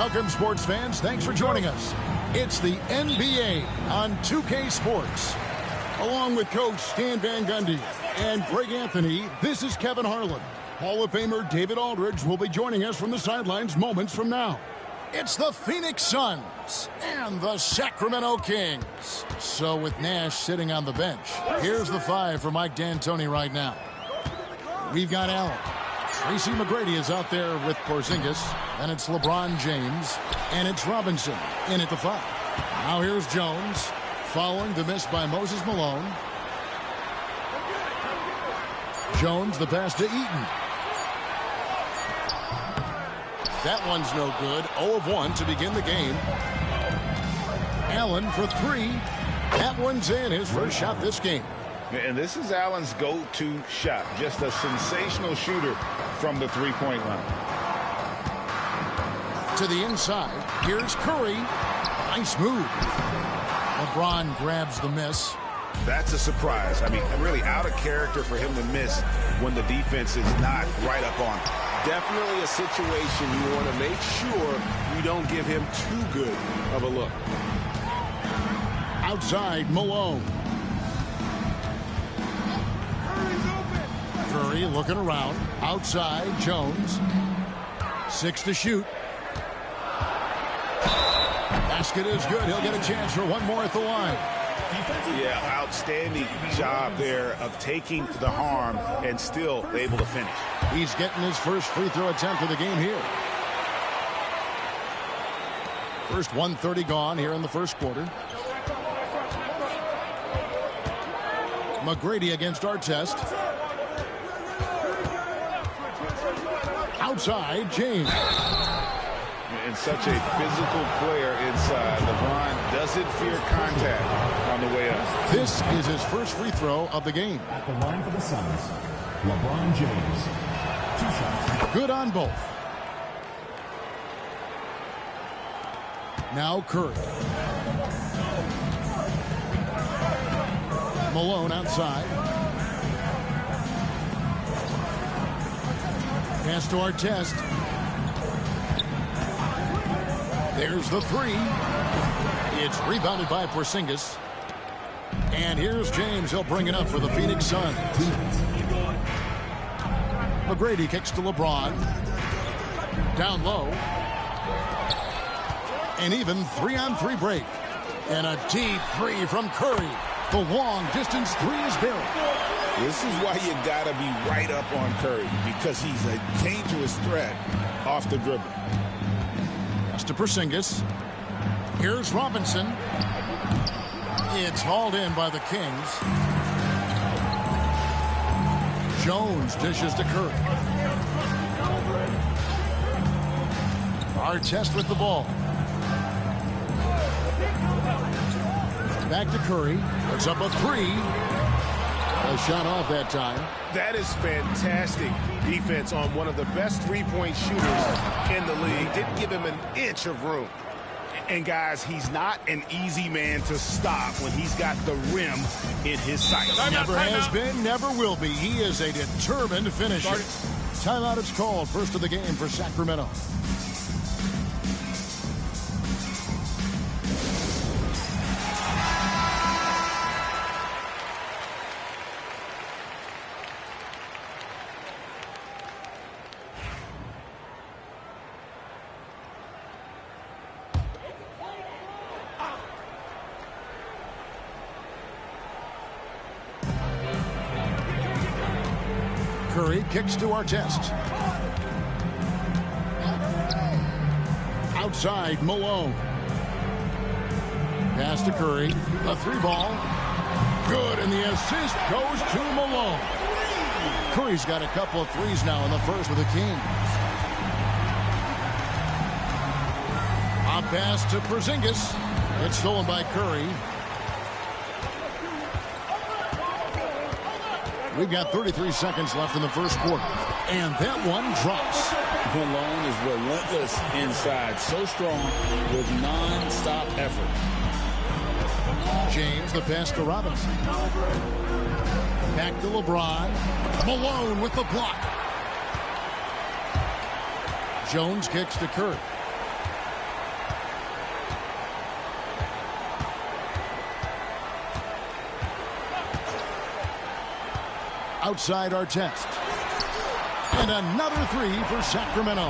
Welcome, sports fans. Thanks for joining us. It's the NBA on 2K Sports. Along with Coach Stan Van Gundy and Greg Anthony, this is Kevin Harlan. Hall of Famer David Aldridge will be joining us from the sidelines moments from now. It's the Phoenix Suns and the Sacramento Kings. So with Nash sitting on the bench, here's the five for Mike D'Antoni right now. We've got Allen. Tracy McGrady is out there with Porzingis. And it's LeBron James. And it's Robinson in at the five. Now here's Jones. Following the miss by Moses Malone. Jones, the pass to Eaton. That one's no good. 0 of 1 to begin the game. Allen for three. That one's in. His first shot this game. And this is Allen's go-to shot. Just a sensational shooter from the three-point line. To the inside. Here's Curry. Nice move. LeBron grabs the miss. That's a surprise. I mean, really out of character for him to miss when the defense is not right up on him. Definitely a situation you want to make sure you don't give him too good of a look. Outside, Malone. Curry looking around. Outside, Jones. 6 to shoot. Basket is good. He'll get a chance for one more at the line. Yeah, outstanding job there of taking the harm and still able to finish. He's getting his first free throw attempt of the game here. First 1:30 gone here in the first quarter. McGrady against Artest. Outside, James. And such a physical player inside. LeBron doesn't fear contact on the way up. This is his first free throw of the game. At the line for the Suns, LeBron James. 2 shots. Good on both. Now Curry. Malone outside. Pass to Artest. There's the three. It's rebounded by Porzingis. And here's James. He'll bring it up for the Phoenix Suns. McGrady kicks to LeBron. Down low. An even 3-on-3 break. And a deep three from Curry. The long distance three is buried. This is why you got to be right up on Curry, because he's a dangerous threat off the dribble. Pass to Porzingis. Here's Robinson. It's hauled in by the Kings. Jones dishes to Curry. Artest with the ball. Back to Curry. Puts up a three. A shot off that time. That is fantastic defense on one of the best three-point shooters in the league. Didn't give him an inch of room. And, guys, he's not an easy man to stop when he's got the rim in his sights. Never has been, never will be. He is a determined finisher. Timeout is called. First of the game for Sacramento. Curry kicks to Artest. Outside, Malone. Pass to Curry. A three ball. Good, and the assist goes to Malone. Curry's got a couple of threes now in the first with the Kings. A pass to Porzingis. It's stolen by Curry. We've got 33 seconds left in the first quarter. And that one drops. Malone is relentless inside. So strong with non-stop effort. James, the pass to Robinson. Back to LeBron. Malone with the block. Jones kicks to Curry. Outside Artest. And another three for Sacramento.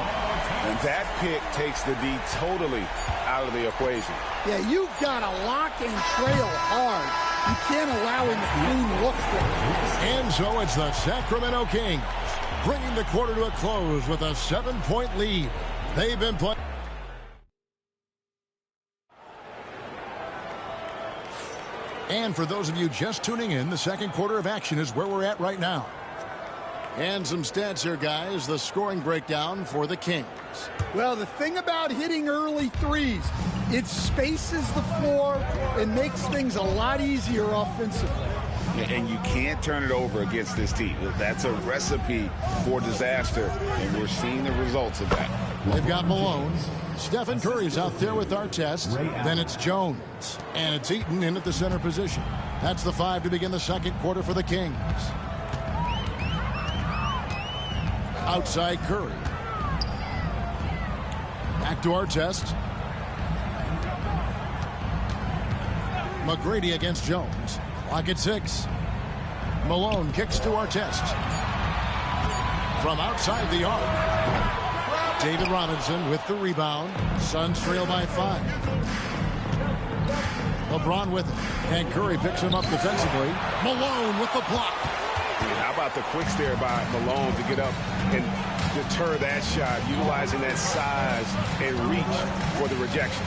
And that pick takes the D totally out of the equation. Yeah, you've got to lock and trail hard. You can't allow him to clean look for it. And so it's the Sacramento Kings bringing the quarter to a close with a 7-point lead. They've been playing. And for those of you just tuning in, the second quarter of action is where we're at right now. And some stats here, guys. The scoring breakdown for the Kings. Well, the thing about hitting early threes, it spaces the floor and makes things a lot easier offensively. And you can't turn it over against this team. That's a recipe for disaster, and we're seeing the results of that. They've got Malone. Stephen Curry's out there with Artest. Then it's Jones. And it's Eaton in at the center position. That's the 5 to begin the second quarter for the Kings. Outside Curry. Back to Artest. McGrady against Jones. Clock at 6. Malone kicks to Artest. From outside the arc. David Robinson with the rebound. Suns trail by 5. LeBron with it. And Curry picks him up defensively. Malone with the block. How about the quick stare by Malone to get up and deter that shot, utilizing that size and reach for the rejection.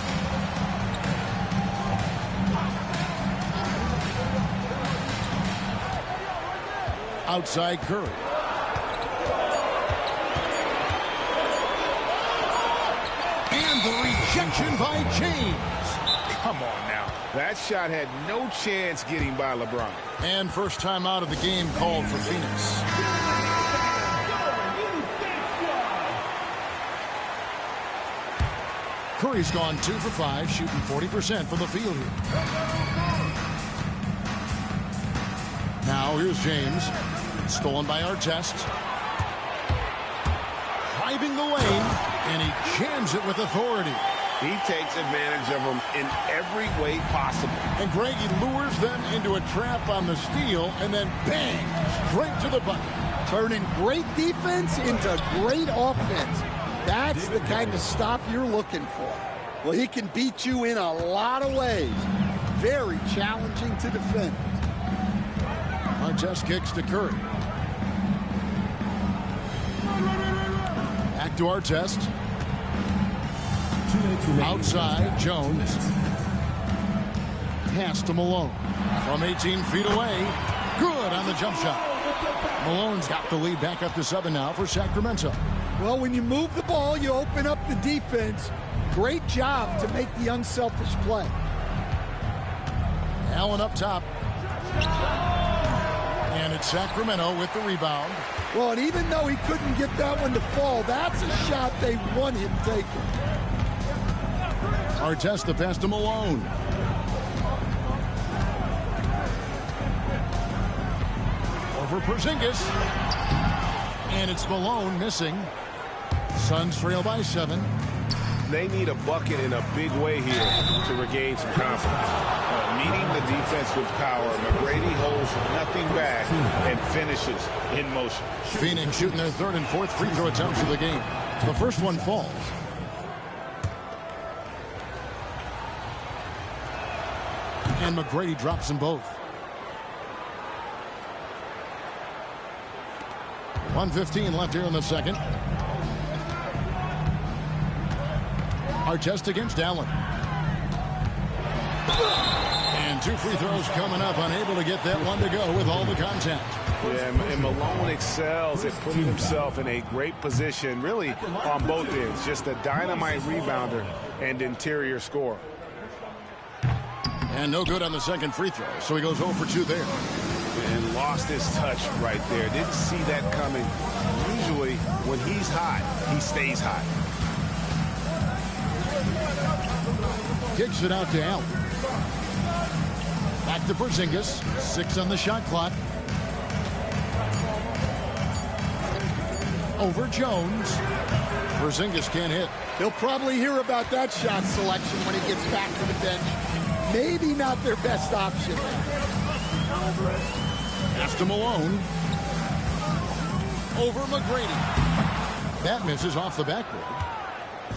Outside Curry. And the rejection by James. Come on now. That shot had no chance getting by LeBron. And first time out of the game called for Phoenix. Curry's gone 2 for 5, shooting 40% from the field here. Now here's James. Stolen by Artest. Driving the lane, and he jams it with authority. He takes advantage of them in every way possible. And Greg, he lures them into a trap on the steal, and then bang, straight to the bucket. Turning great defense into great offense. That's the kind of stop you're looking for. Well, he can beat you in a lot of ways. Very challenging to defend. Artest kicks to Curry. Back to Artest. Outside, Jones. Pass to Malone. From 18 feet away. Good on the jump shot. Malone's got the lead back up to 7 now for Sacramento. Well, when you move the ball, you open up the defense. Great job to make the unselfish play. Allen up top. And it's Sacramento with the rebound. Well, and even though he couldn't get that one to fall, that's a shot they want him taking. Artest the pass to Malone. Over Porzingis. And it's Malone missing. Suns trail by 7. They need a bucket in a big way here to regain some confidence. Meeting the defense with power, McGrady holds nothing back and finishes in motion. Phoenix shooting their 3rd and 4th free throw attempts of the game. The first one falls. And McGrady drops them both. 1:15 left here in the second. Artest against Allen. And 2 free throws coming up, unable to get that one to go with all the contact. Yeah, and Malone excels at putting himself in a great position, really on both ends. Just a dynamite rebounder and interior scorer. And no good on the second free throw, so he goes 0 for 2 there. And lost his touch right there. Didn't see that coming. Usually, when he's hot, he stays hot. Kicks it out to Allen. Back to Porzingis. 6 on the shot clock. Over Jones. Porzingis can't hit. He'll probably hear about that shot selection when he gets back to the bench. Maybe not their best option. Pass to Malone. over McGrady. That misses off the backboard.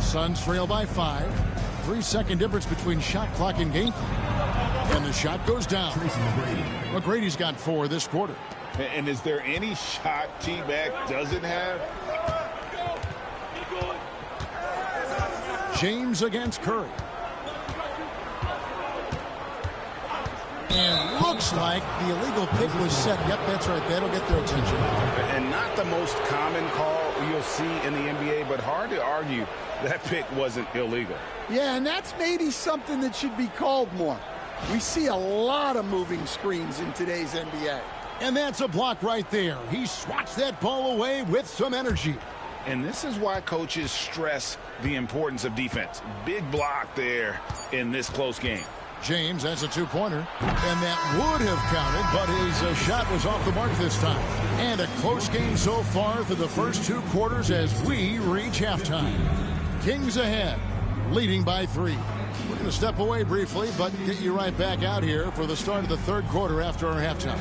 Suns trail by 5. 3-second difference between shot clock and game. And the shot goes down. McGrady's got 4 this quarter. And is there any shot T-Mac doesn't have? James against Curry. And looks like the illegal pick was set. Yep, that's right. That'll get their attention. And not the most common call you'll see in the NBA, but hard to argue that pick wasn't illegal. Yeah, and that's maybe something that should be called more. We see a lot of moving screens in today's NBA. And that's a block right there. He swats that ball away with some energy. And this is why coaches stress the importance of defense. Big block there in this close game. James has a 2-pointer, and that would have counted, but his shot was off the mark this time. And a close game so far through the first 2 quarters as we reach halftime. Kings ahead, leading by 3. We're going to step away briefly, but get you right back out here for the start of the 3rd quarter after our halftime.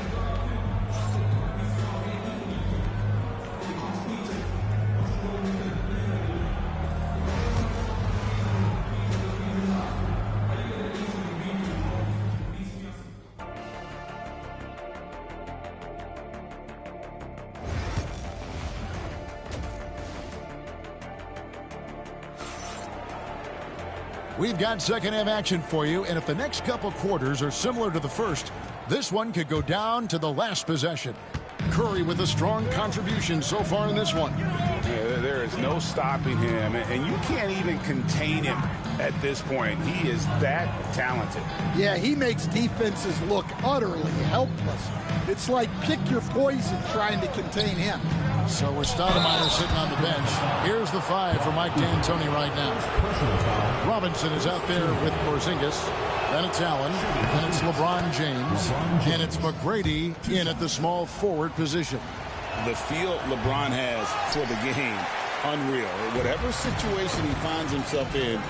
We've got second half action for you, and if the next couple quarters are similar to the first, this one could go down to the last possession. Curry with a strong contribution so far in this one. Yeah, there is no stopping him, and you can't even contain him at this point. He is that talented. Yeah, he makes defenses look utterly helpless. It's like pick your poison trying to contain him. So with Stoudemire sitting on the bench, here's the 5 for Mike D'Antoni right now. Robinson is out there with Porzingis. Then it's Allen. Then it's LeBron James. And it's McGrady in at the small forward position. The feel LeBron has for the game, unreal. Whatever situation he finds himself in,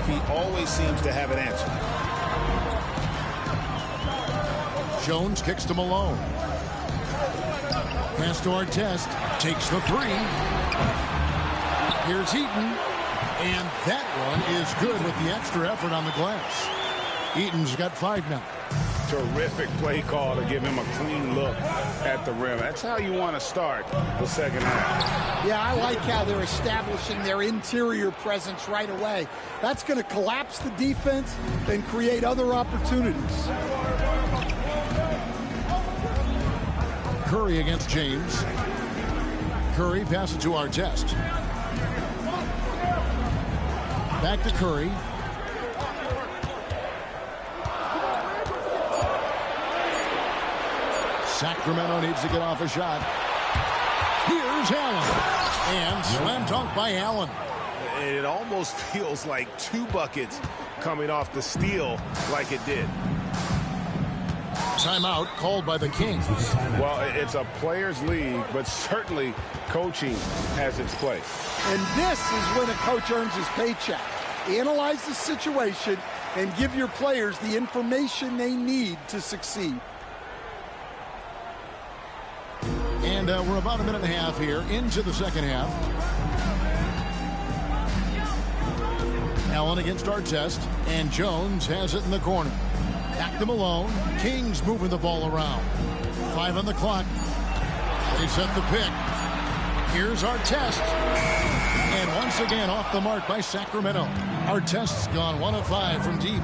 he always seems to have an answer. Jones kicks to Malone. Pass to Artest. Takes the 3. Here's Eaton. And that one is good with the extra effort on the glass. Eaton's got 5 now. Terrific play call to give him a clean look at the rim. That's how you want to start the second half. Yeah, I like how they're establishing their interior presence right away. That's going to collapse the defense and create other opportunities. Curry against James. Curry passes to Artest. Back to Curry. Sacramento needs to get off a shot. Here's Allen. And slam dunk by Allen. It almost feels like 2 buckets coming off the steal like it did. Timeout called by the Kings. Well, it's a players' league, but certainly coaching has its place. And this is when a coach earns his paycheck. Analyze the situation and give your players the information they need to succeed. And we're about a minute and a half here into the second half. Allen against Artest, and Jones has it in the corner. Back to Malone. Kings moving the ball around. 5 on the clock. They set the pick. Here's Artest. And once again off the mark by Sacramento. Artest's gone 1 of 5 from deep.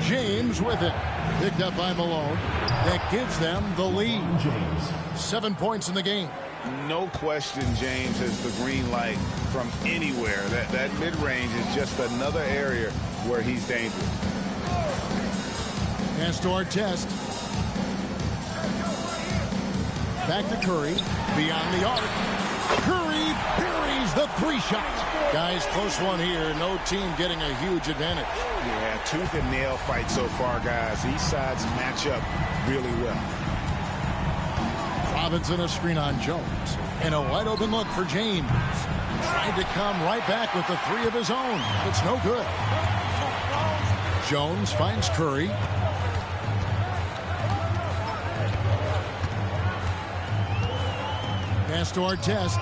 James with it. Picked up by Malone. That gives them the lead. 7 points in the game. No question James has the green light from anywhere. That mid-range is just another area where he's dangerous. Pass to Artest. Back to Curry. Beyond the arc. Curry buries the 3 shots. Guys, close one here. No team getting a huge advantage. Yeah, tooth and nail fight so far, guys. These sides match up really well. Robinson a screen on Jones. And a wide open look for James. Tried to come right back with the 3 of his own. It's no good. Jones finds Curry. Pass to Artest.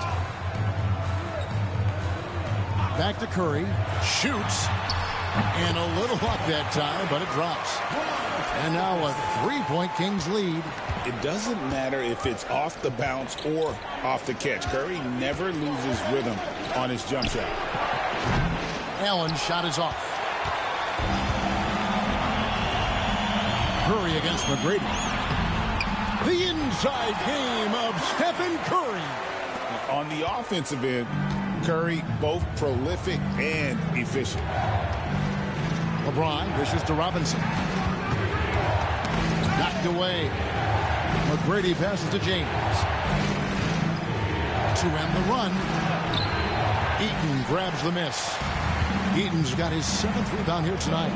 Back to Curry. Shoots. And a little up that time, but it drops. And now a 3-point Kings lead. It doesn't matter if it's off the bounce or off the catch. Curry never loses rhythm on his jump shot. Allen's shot is off. Curry against McGrady. The inside game of Stephen Curry. On the offensive end, Curry both prolific and efficient. LeBron dishes to Robinson. Knocked away. McGrady passes to James. To end the run. Eaton grabs the miss. Eaton's got his 7th rebound here tonight.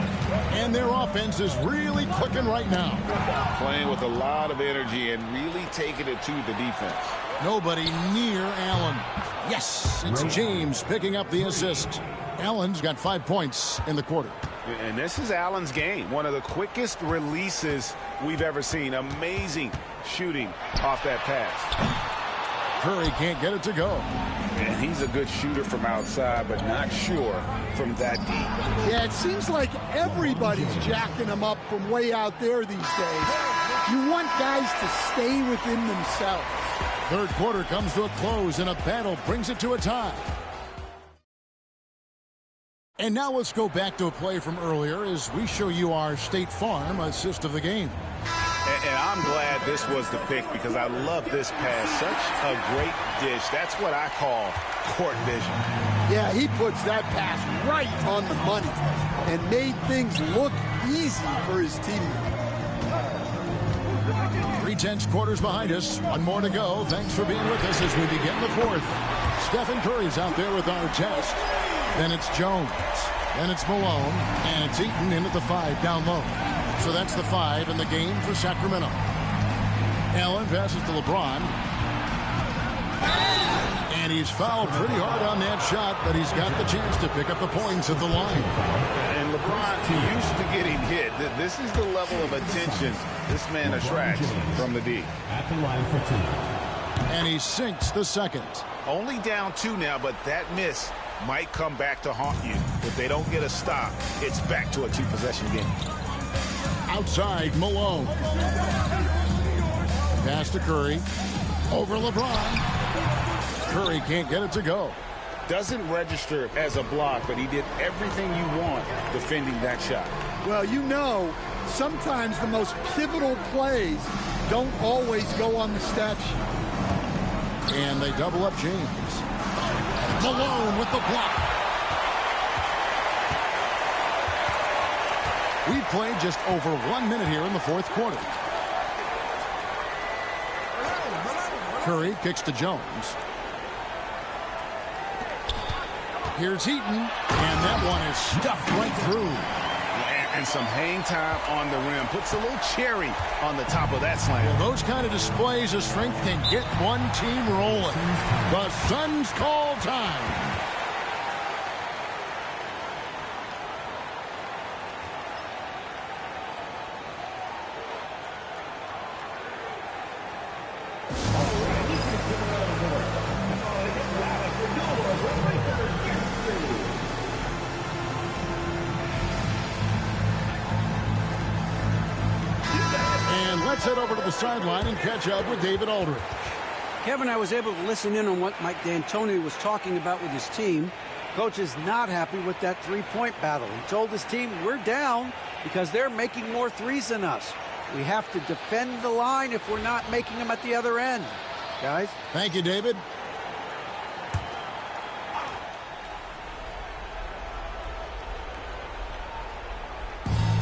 And their offense is really clicking right now. Playing with a lot of energy and really taking it to the defense. Nobody near Allen. Yes, it's James picking up the assist. Allen's got 5 points in the quarter. And this is Allen's game. One of the quickest releases we've ever seen. Amazing shooting off that pass. Curry can't get it to go. And he's a good shooter from outside, but not sure from that deep. Yeah, it seems like everybody's jacking him up from way out there these days. You want guys to stay within themselves. Third quarter comes to a close, and a battle brings it to a tie. And now let's go back to a play from earlier as we show you our State Farm assist of the game. And I'm glad this was the pick because I love this pass. Such a great dish. That's what I call court vision. Yeah, he puts that pass right on the money and made things look easy for his teammate. 3/10 quarters behind us. One more to go. Thanks for being with us as we begin the fourth. Stephen Curry's out there with our test. Then it's Jones. Then it's Malone. And it's Eaton in at the 5 down low. So that's the 5 in the game for Sacramento. Allen passes to LeBron. And he's fouled pretty hard on that shot, but he's got the chance to pick up the points at the line. And LeBron used to getting hit. This is the level of attention this man attracts from the D. At the line for 2. And he sinks the second. Only down 2 now, but that miss might come back to haunt you. If they don't get a stop, it's back to a 2-possession game. Outside, Malone. Pass to Curry. Over LeBron. Curry can't get it to go. Doesn't register as a block, but he did everything you want defending that shot. Well, you know, sometimes the most pivotal plays don't always go on the stat sheet. And they double up James. Malone with the block. We've played just over 1 minute here in the fourth quarter. Curry kicks to Jones. Here's Eaton, and that one is stuffed right through. And some hang time on the rim. Puts a little cherry on the top of that slam. Well, those kind of displays of strength can get one team rolling. The Suns call time. Let's head over to the sideline and catch up with David Aldridge. Kevin, I was able to listen in on what Mike D'Antoni was talking about with his team. Coach is not happy with that three-point battle. He told his team, we're down because they're making more threes than us. We have to defend the line if we're not making them at the other end. Guys? Thank you, David.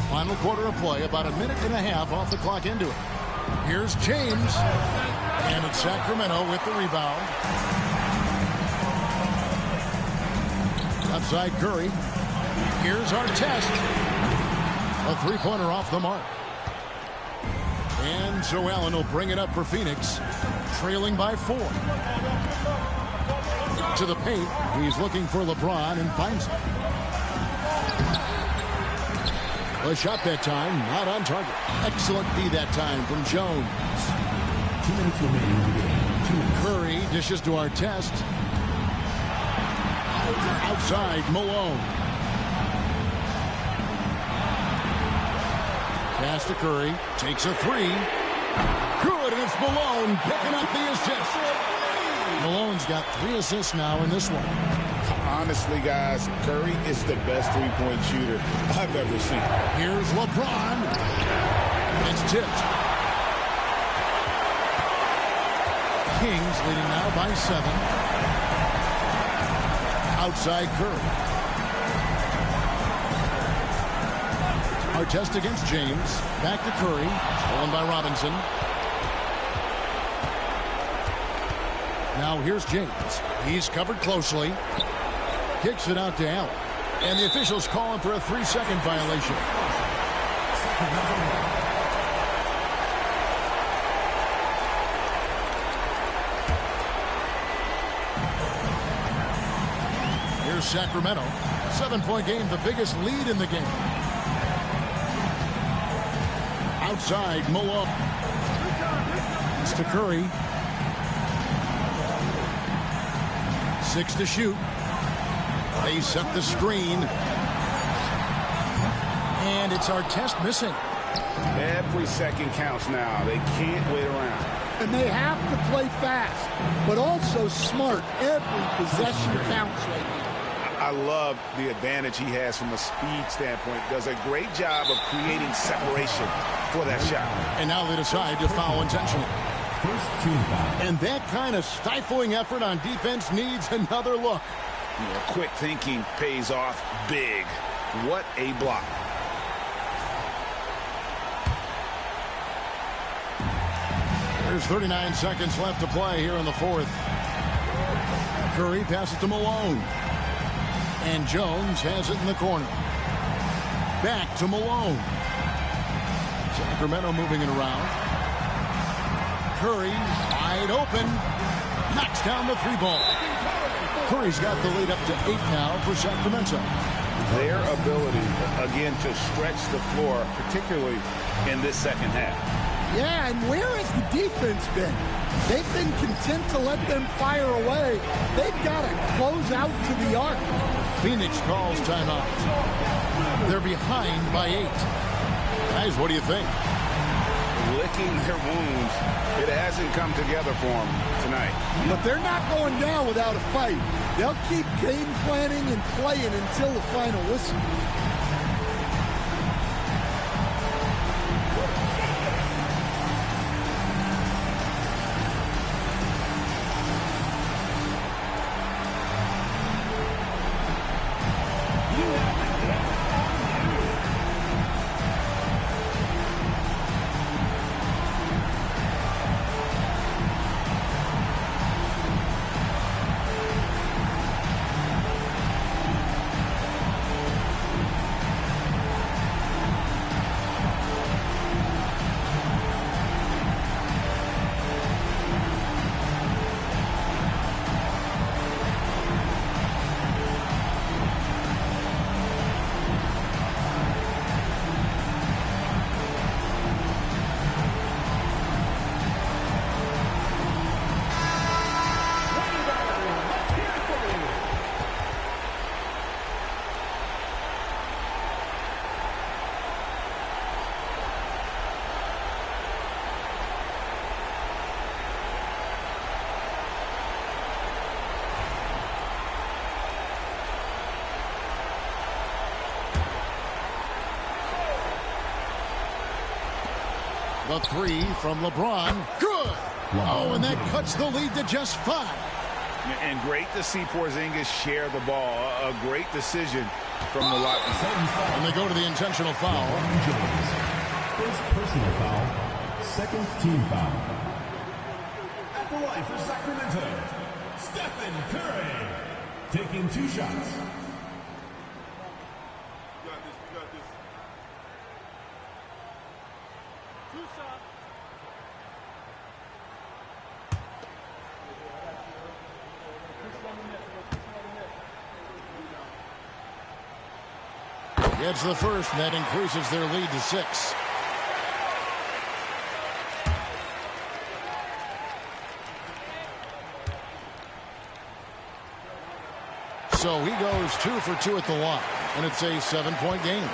Final quarter of play, about a minute and a half off the clock into it. Here's James, and it's Sacramento with the rebound. Outside Curry. Here's Artest. A three-pointer off the mark. And so Allen will bring it up for Phoenix, trailing by 4. To the paint, he's looking for LeBron and finds him. A shot that time, not on target. Excellent D that time from Jones. 2 minutes remaining in the game. Curry dishes to Artest. Outside, Malone. Pass to Curry. Takes a three. Good, and it's Malone picking up the assist. Malone's got 3 assists now in this one. Honestly, guys, Curry is the best three-point shooter I've ever seen. Here's LeBron. It's tipped. Kings leading now by 7. Outside Curry. Artest against James. Back to Curry. Stolen by Robinson. Now here's James. He's covered closely. Kicks it out to Allen. And the officials call him for a 3-second violation. Here's Sacramento. 7-point game, the biggest lead in the game. Outside, Malone. It's to Curry. 6 to shoot. They set the screen. And it's Artest missing. Every second counts now. They can't wait around. And they have to play fast, but also smart. Every possession counts right now. I love the advantage he has from a speed standpoint. Does a great job of creating separation for that shot. And now they decide to foul intentionally. First team foul. And that kind of stifling effort on defense needs another look. Yeah, quick thinking pays off big. What a block. There's 39 seconds left to play here in the fourth. Curry passes to Malone. And Jones has it in the corner. Back to Malone. Sacramento moving it around. Curry wide open. Knocks down the 3-ball. Curry's got the lead up to 8 now for Sacramento. Their ability, again, to stretch the floor, particularly in this second half. Yeah, and where has the defense been? They've been content to let them fire away. They've got to close out to the arc. Phoenix calls timeout. They're behind by 8. Guys, what do you think? Licking their wounds. It hasn't come together for them tonight. But they're not going down without a fight. They'll keep game planning and playing until the final whistle. The 3 from LeBron. Good. Oh, and that cuts the lead to just 5. And great to see Porzingis share the ball. A great decision from the lock. And they go to the intentional foul. First personal foul. Second team foul. At the line for Sacramento, Stephen Curry. Taking 2 shots. Gets the first, and that increases their lead to 6. So he goes 2 for 2 at the line, and it's a 7-point game.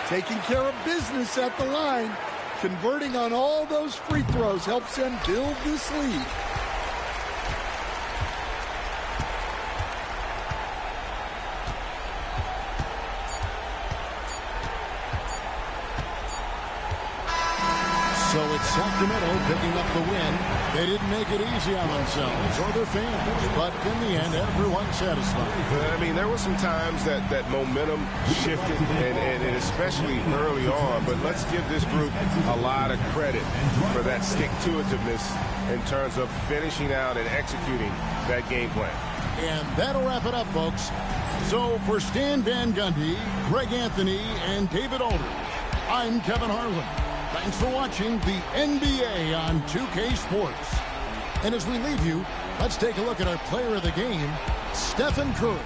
Taking care of business at the line, converting on all those free throws helps them build this lead. So it's Sacramento picking up the win. They didn't make it easy on themselves or their fans, but in the end, everyone's satisfied. I mean, there were some times that momentum shifted, and especially early on, but let's give this group a lot of credit for that stick-to-itiveness in terms of finishing out and executing that game plan. And that'll wrap it up, folks. So for Stan Van Gundy, Greg Anthony, and David Aldridge, I'm Kevin Harlan. Thanks for watching the NBA on 2K Sports. And as we leave you, let's take a look at our player of the game, Stephen Curry.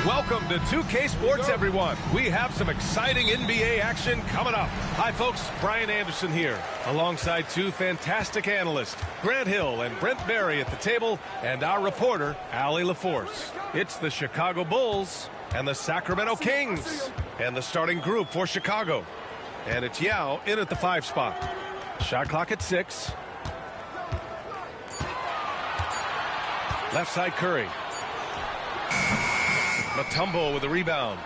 Welcome to 2K Sports, everyone. We have some exciting NBA action coming up. Hi, folks. Brian Anderson here, alongside two fantastic analysts, Grant Hill and Brent Barry at the table, and our reporter, Allie LaForce. It's the Chicago Bulls and the Sacramento Kings, and the starting group for Chicago. And it's Yao in at the 5 spot. Shot clock at 6. Left side Curry. Mutombo with a rebound.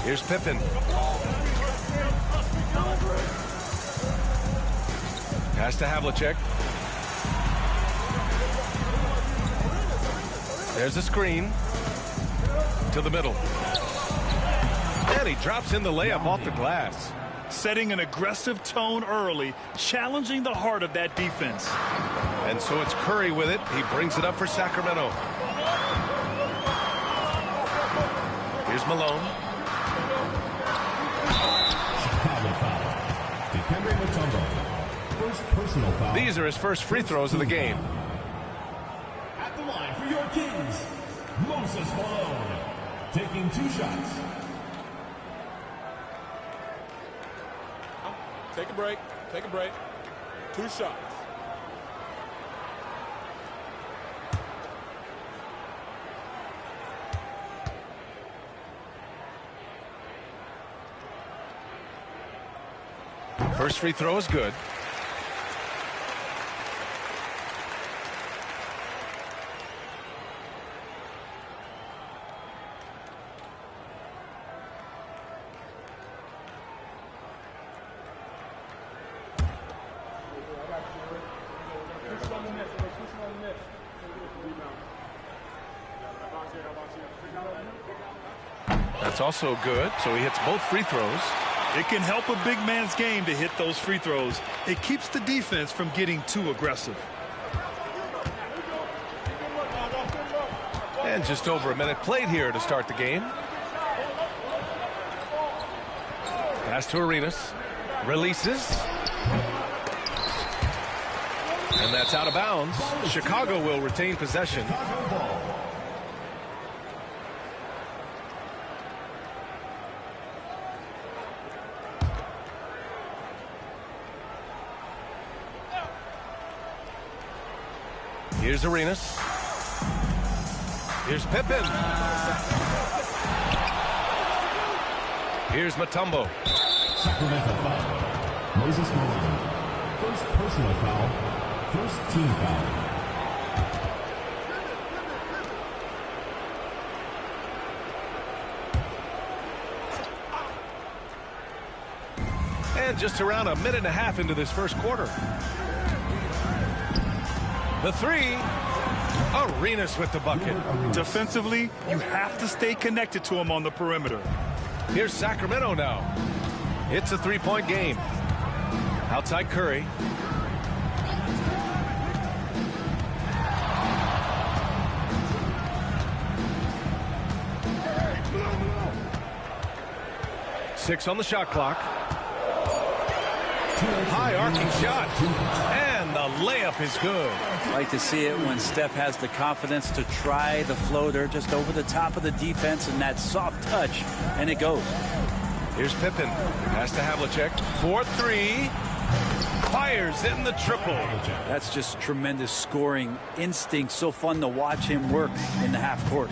Here's Pippen. Pass to Havlicek. There's a screen. To the middle. And he drops in the layup off the glass. Setting an aggressive tone early, challenging the heart of that defense. And so it's Curry with it. He brings it up for Sacramento. Here's Malone. Chicago foul. Dikembe Mutombo. First personal foul. These are his first free throws of the game. At the line for your Kings, Moses Malone. Taking 2 shots. Take a break. Take a break. 2 shots. First free throw is good. That's also good, so he hits both free throws. It can help a big man's game to hit those free throws. It keeps the defense from getting too aggressive. And just over a minute played here to start the game. Pass to Arenas. Releases. And that's out of bounds. Chicago will retain possession. Here's Arenas. Here's Pippen. Here's Mutombo. Sacramento foul. Moses Malone. First personal foul. First team foul. And just around a minute and a half into this first quarter. The 3. Arenas with the bucket. Defensively, you have to stay connected to him on the perimeter. Here's Sacramento now. It's a 3-point game. Outside Curry. Six on the shot clock. High arcing shot. And the layup is good. I like to see it when Steph has the confidence to try the floater just over the top of the defense and that soft touch, and it goes. Here's Pippen. Pass to Havlicek. 4-3. Fires in the triple. That's just tremendous scoring instinct. So fun to watch him work in the half court.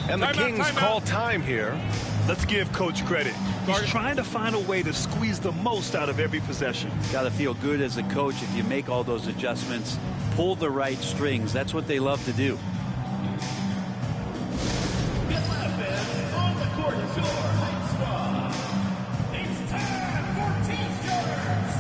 And the Kings call time here. Let's give Coach credit. He's trying to find a way to squeeze the most out of every possession. Got to feel good as a coach if you make all those adjustments, pull the right strings. That's what they love to do. On the court is your high squad. It's time for team starters.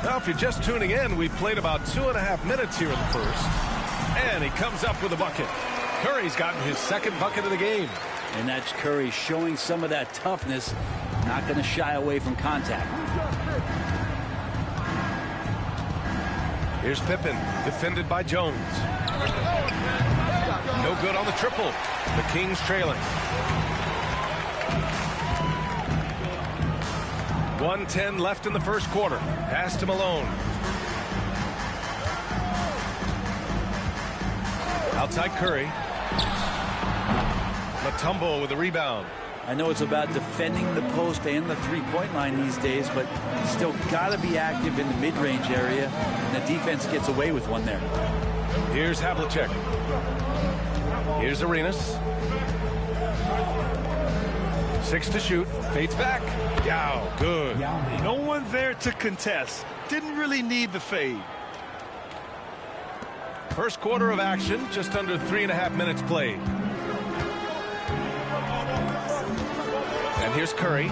Now, if you're just tuning in, we've played about 2.5 minutes here in the first. And he comes up with a bucket. Curry's gotten his second bucket of the game. And that's Curry showing some of that toughness, not going to shy away from contact. Here's Pippen, defended by Jones. No good on the triple. The Kings trailing. 1:10 left in the first quarter. Pass to Malone. Outside Curry. Mutombo with the rebound. I know it's about defending the post and the three-point line these days, but still got to be active in the mid-range area, and the defense gets away with one there. Here's Havlicek. Here's Arenas. 6 to shoot. Fades back. Yow, good. No one there to contest. Didn't really need the fade. First quarter of action, just under 3.5 minutes played. And here's Curry.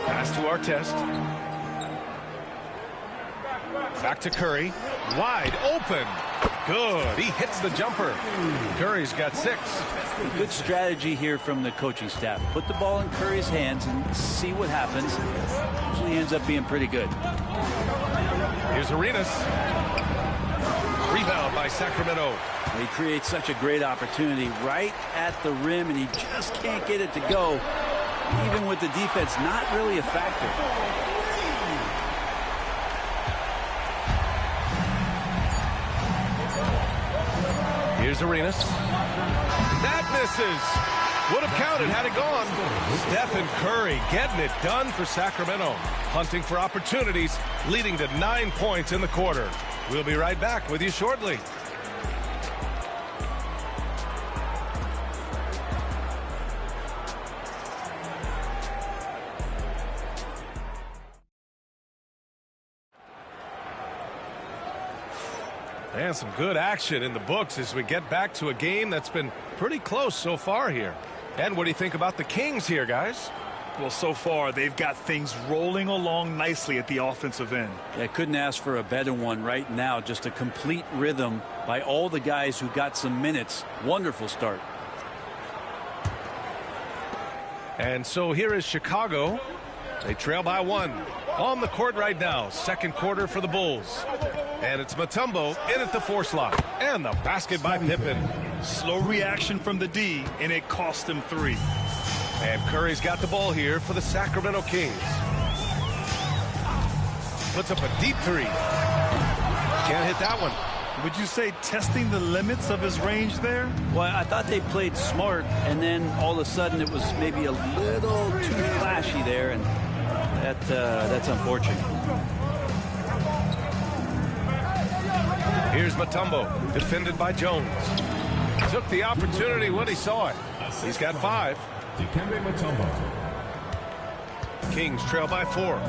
Pass to Artest. Back to Curry. Wide open. Good. He hits the jumper. Curry's got 6. Good strategy here from the coaching staff. Put the ball in Curry's hands and see what happens. Usually ends up being pretty good. Here's Arenas. Rebound by Sacramento. He creates such a great opportunity right at the rim, and he just can't get it to go. Even with the defense not really a factor. Here's Arenas. That misses. Would have counted had it gone. Stephen Curry getting it done for Sacramento. Hunting for opportunities, leading to 9 points in the quarter. We'll be right back with you shortly. And some good action in the books as we get back to a game that's been pretty close so far here. And what do you think about the Kings here, guys? Well, so far, they've got things rolling along nicely at the offensive end. I couldn't ask for a better one right now. Just a complete rhythm by all the guys who got some minutes. Wonderful start. And so here is Chicago. They trail by 1. On the court right now. Second quarter for the Bulls. And it's Mutombo in at the 4 slot. And the basket by Pippen. Slow reaction from the D, and it cost him 3. And Curry's got the ball here for the Sacramento Kings. Puts up a deep 3. Can't hit that one. Would you say testing the limits of his range there? Well, I thought they played smart, and then all of a sudden it was maybe a little too flashy there, and that's unfortunate. Here's Mutombo, defended by Jones. Took the opportunity when he saw it. He's got 5. Kings trail by 4.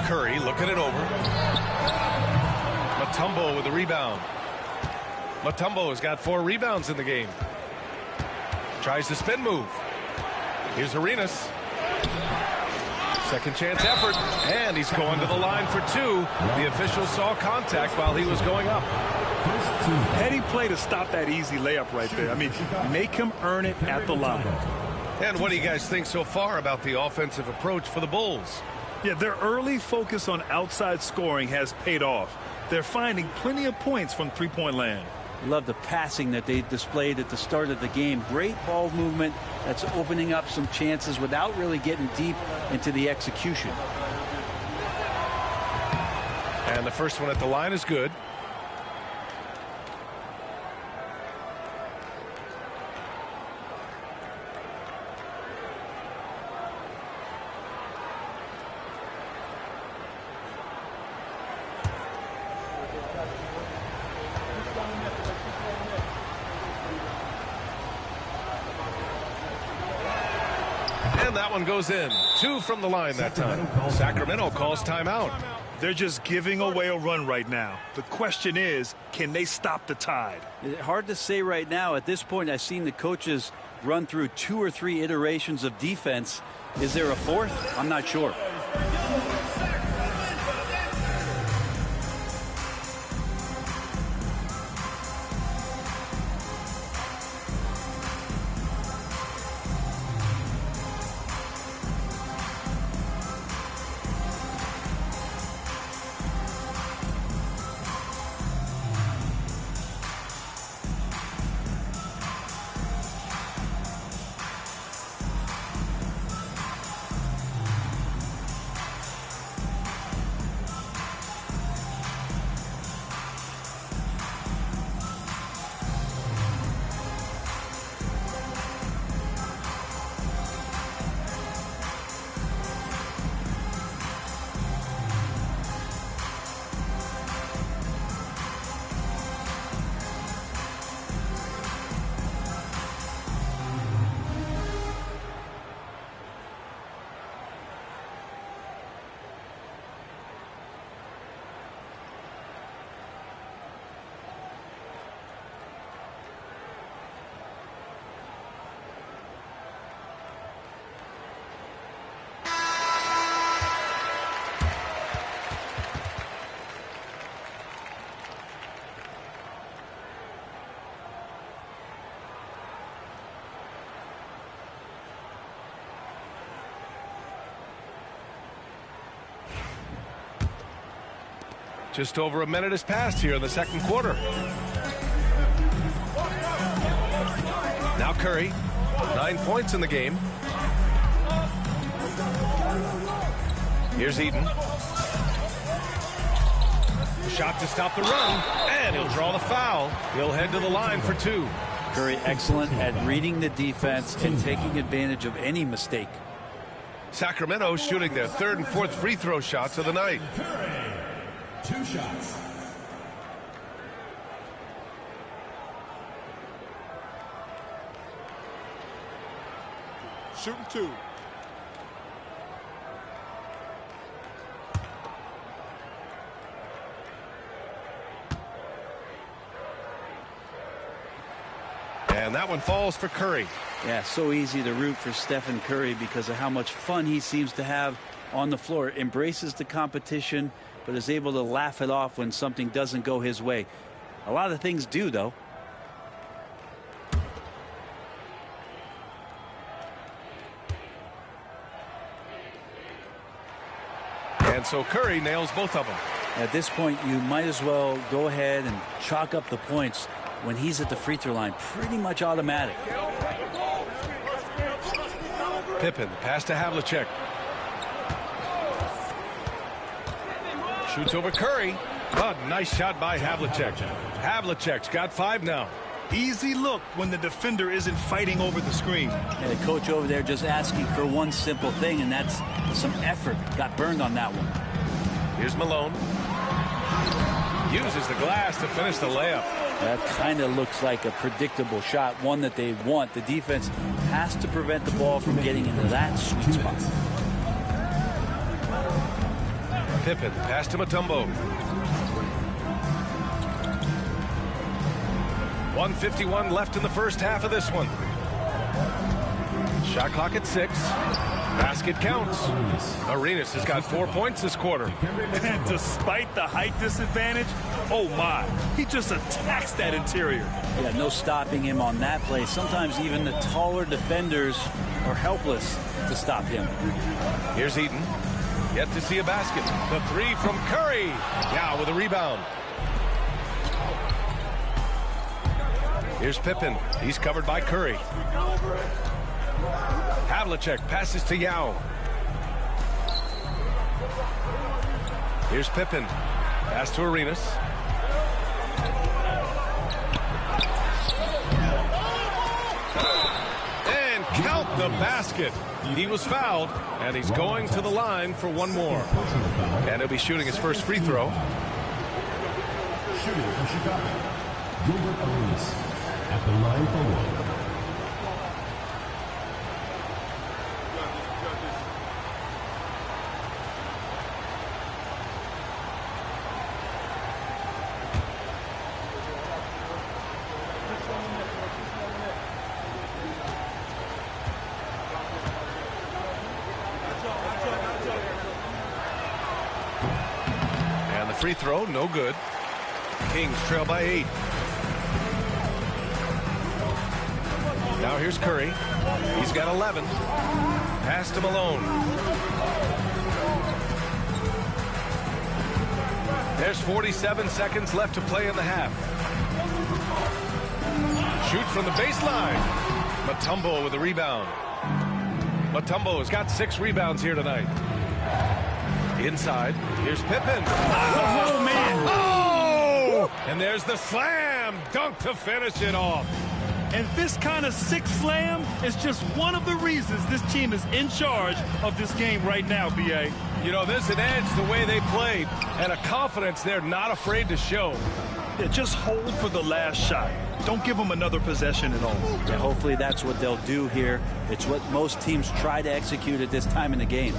Curry looking it over. Mutombo with the rebound. Mutombo has got 4 rebounds in the game. Tries the spin move. Here's Arenas. Second chance effort, and he's going to the line for 2. The official saw contact while he was going up. Heady play to stop that easy layup right there. I mean, make him earn it at the line. And what do you guys think so far about the offensive approach for the Bulls? Yeah, their early focus on outside scoring has paid off. They're finding plenty of points from three-point land. Love the passing that they displayed at the start of the game. Great ball movement that's opening up some chances without really getting deep into the execution. And the first one at the line is good. And that one goes in. 2 from the line that time. Sacramento calls timeout. They're just giving away a run right now. The question is, can they stop the tide? Hard to say right now. At this point, I've seen the coaches run through 2 or 3 iterations of defense. Is there a fourth? I'm not sure. Just over a minute has passed here in the second quarter. Now Curry, 9 points in the game. Here's Eden. Shot to stop the run, and he'll draw the foul. He'll head to the line for 2. Curry excellent at reading the defense and taking advantage of any mistake. Sacramento shooting their 3rd and 4th free throw shots of the night. 2 shots. Shooting 2. And that one falls for Curry. Yeah, so easy to root for Stephen Curry because of how much fun he seems to have on the floor. Embraces the competition, but is able to laugh it off when something doesn't go his way. A lot of things do, though. And so Curry nails both of them. At this point, you might as well go ahead and chalk up the points when he's at the free throw line. Pretty much automatic. Pippen, pass to Havlicek. Shoots over Curry. Oh, nice shot by Havlicek. Havlicek's got 5 now. Easy look when the defender isn't fighting over the screen. And the coach over there just asking for one simple thing, and that's some effort. Got burned on that one. Here's Malone. Uses the glass to finish the layup. That kind of looks like a predictable shot, one that they want. The defense has to prevent the ball from getting into that sweet spot. Pippen, pass to Mutombo. 1:51 left in the first half of this one. Shot clock at 6. Basket counts. Arenas has got 4 points this quarter. And despite the height disadvantage, oh my, he just attacks that interior. Yeah, no stopping him on that play. Sometimes even the taller defenders are helpless to stop him. Here's Eden. Yet to see a basket. The 3 from Curry. Now with a rebound. Here's Pippen. He's covered by Curry. Havlicek passes to Yao. Here's Pippen. Pass to Arenas. And count the basket. He was fouled, and he's going to the line for one more. And he'll be shooting his first free throw. Shooting for Chicago, Gilbert Arenas at the line for 1. free throw, no good. Kings trail by 8. Now here's Curry. He's got 11. Pass to Malone. There's 47 seconds left to play in the half. Shoots from the baseline. Mutombo with a rebound. Mutombo has got 6 rebounds here tonight. Inside, here's Pippen. Oh, man. Oh! And there's the slam dunk to finish it off. And this kind of sick slam is just one of the reasons this team is in charge of this game right now, B.A. You know, there's an edge the way they played and a confidence they're not afraid to show. Yeah, just hold for the last shot. Don't give them another possession at all. Yeah, hopefully that's what they'll do here. It's what most teams try to execute at this time in the game.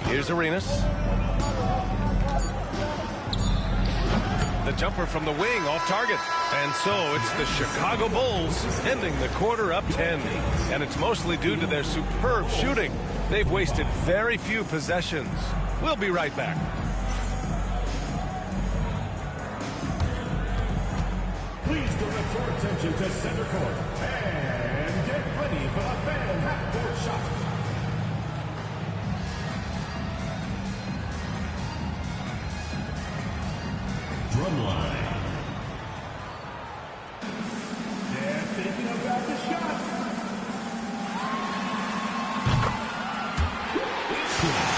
Here's Arenas. The jumper from the wing off target. And so it's the Chicago Bulls ending the quarter up 10. And it's mostly due to their superb shooting. They've wasted very few possessions. We'll be right back. Please direct your attention to center court and get ready for the fan half-court shot. Drumline. They're thinking about the shot. It's good.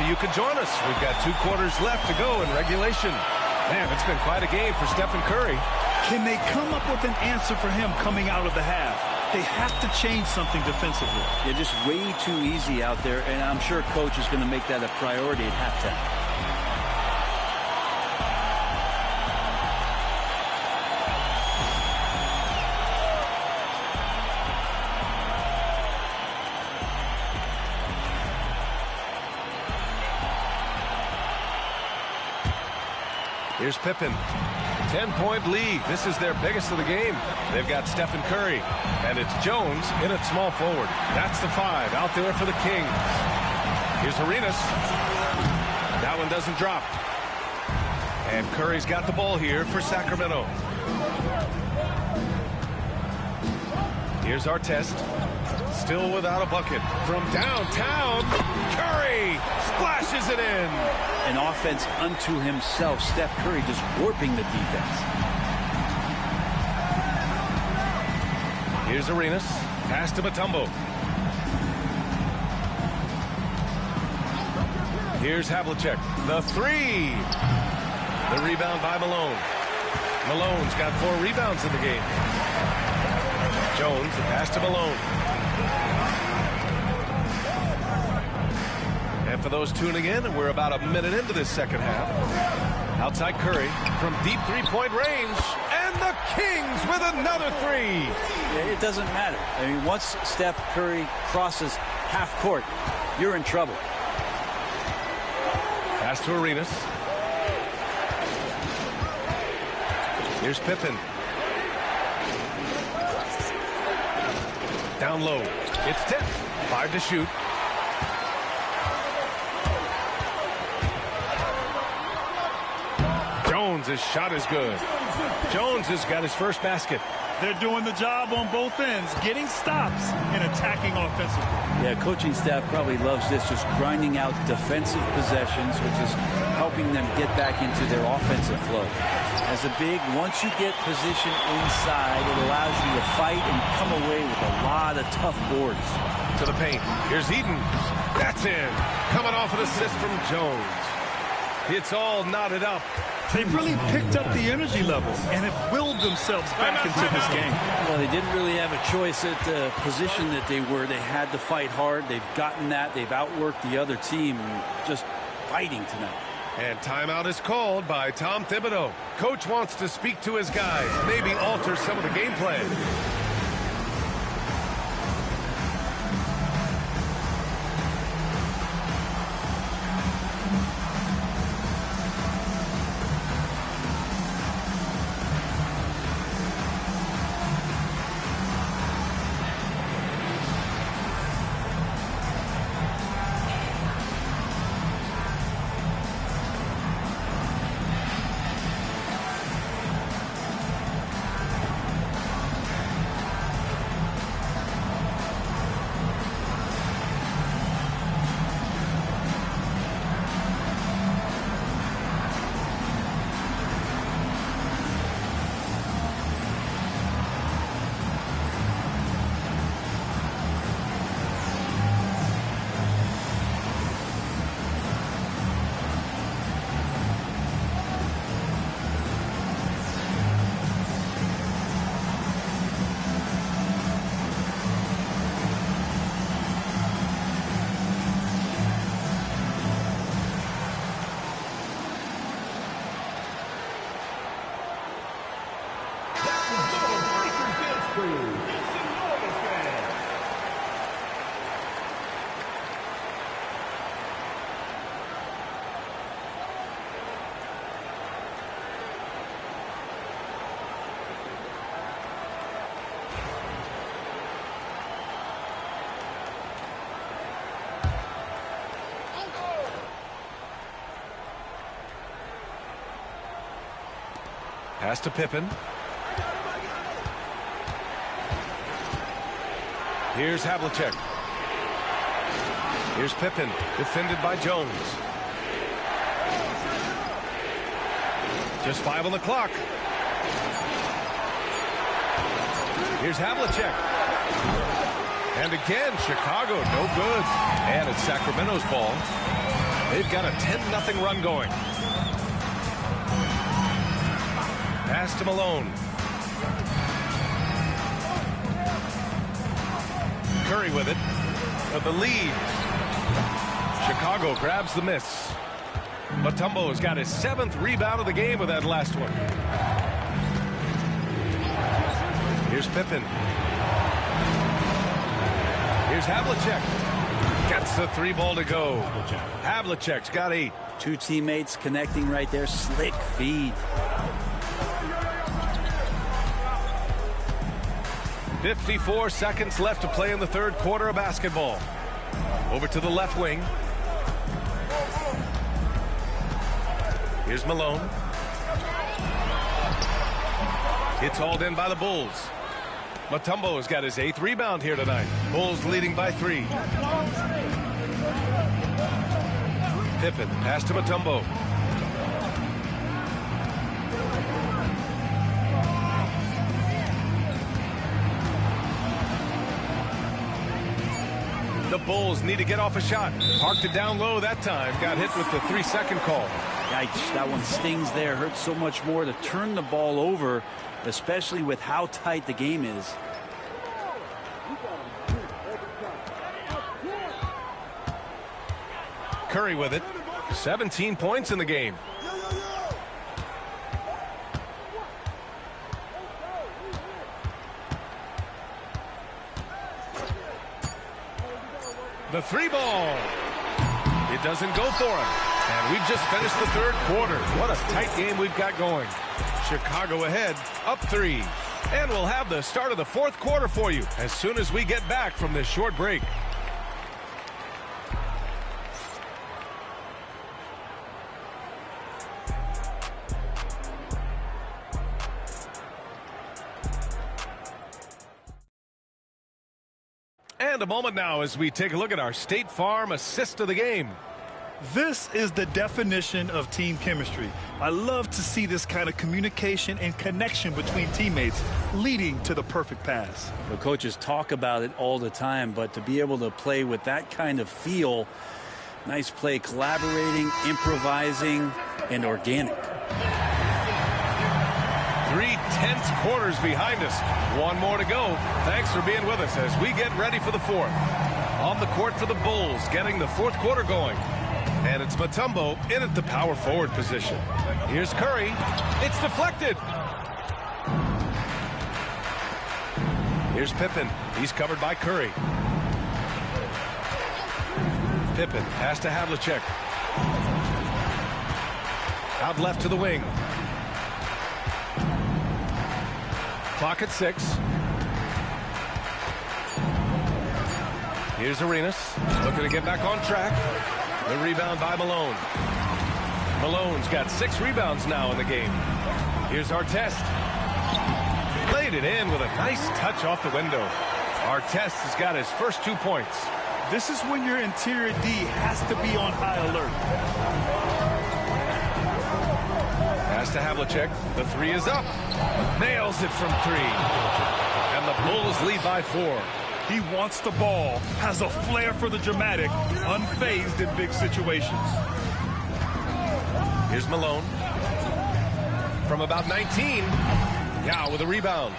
You can join us. We've got 2 quarters left to go in regulation. Man, it's been quite a game for Stephen Curry. Can they come up with an answer for him coming out of the half? They have to change something defensively. They're just way too easy out there, and I'm sure Coach is going to make that a priority at halftime. Here's Pippen. 10-point lead. This is their biggest of the game. They've got Stephen Curry, and it's Jones in at small forward. That's the 5 out there for the Kings. Here's Arenas. That one doesn't drop. And Curry's got the ball here for Sacramento. Here's Artest. Still without a bucket. From downtown, Curry splashes it in. An offense unto himself. Steph Curry just warping the defense. Here's Arenas. Pass to Mutombo. Here's Havlicek. The 3. The rebound by Malone. Malone's got 4 rebounds in the game. Jones, the pass to Malone. And for those tuning in, we're about a minute into this second half. Outside Curry from deep 3-point range. And the Kings with another 3. It doesn't matter. I mean, once Steph Curry crosses half court, you're in trouble. Pass to Arenas. Here's Pippen. Down low. It's 10. 5 to shoot. Jones' shot is good. Jones has got his first basket. They're doing the job on both ends, getting stops and attacking offensively. Yeah, coaching staff probably loves this, just grinding out defensive possessions, which is helping them get back into their offensive flow. As a big, once you get position inside, it allows you to fight and come away with a lot of tough boards. To the paint. Here's Eden. That's in. Coming off an assist from Jones. It's all knotted up. They've really picked up the energy level and have willed themselves back into this game. Well, they didn't really have a choice at the position that they were. They had to fight hard. They've gotten that. They've outworked the other team, just fighting tonight. And timeout is called by Tom Thibodeau. Coach wants to speak to his guys, maybe alter some of the game plan. Pass to Pippen. Here's Havlicek. Here's Pippen, defended by Jones. Just 5 on the clock. Here's Havlicek. And again, Chicago, no good. And it's Sacramento's ball. They've got a 10-0 run going. Pass to Malone. Curry with it for the lead. Chicago grabs the miss. Mutombo's got his 7th rebound of the game with that last one. Here's Pippen. Here's Havlicek. Gets the 3-ball to go. Havlicek's got 8. Two teammates connecting right there. Slick feed. 54 seconds left to play in the third quarter of basketball. Over to the left wing. Here's Malone. It's hauled in by the Bulls. Mutombo has got his 8th rebound here tonight. Bulls leading by 3. Pippen, pass to Mutombo. The Bulls need to get off a shot. Parked it down low that time. Got hit with the 3-second call. Yikes, that one stings there. Hurts so much more to turn the ball over, especially with how tight the game is. Curry with it. 17 points in the game. The 3-ball. It doesn't go for him. And we've just finished the third quarter. What a tight game we've got going. Chicago ahead, up 3. And we'll have the start of the fourth quarter for you as soon as we get back from this short break. And a moment now as we take a look at our State Farm assist of the game. This is the definition of team chemistry. I love to see this kind of communication and connection between teammates leading to the perfect pass. The coaches talk about it all the time, but to be able to play with that kind of feel, nice play, collaborating, improvising, and organic. 3 tense quarters behind us. One more to go. Thanks for being with us as we get ready for the fourth. On the court for the Bulls, getting the fourth quarter going. And it's Mutombo in at the power forward position. Here's Curry. It's deflected. Here's Pippen. He's covered by Curry. Pippen pass to Havlicek. Out left to the wing. Clock at 6. Here's Arenas looking to get back on track. The rebound by Malone. Malone's got 6 rebounds now in the game. Here's Artest. Laid it in with a nice touch off the window. Artest has got his first 2 points. This is when your interior D has to be on high alert. Pass to Havlicek. The 3 is up. Nails it from 3. And the Bulls lead by 4. He wants the ball, has a flair for the dramatic, unfazed in big situations. Here's Malone. From about 19. Yao with a rebound.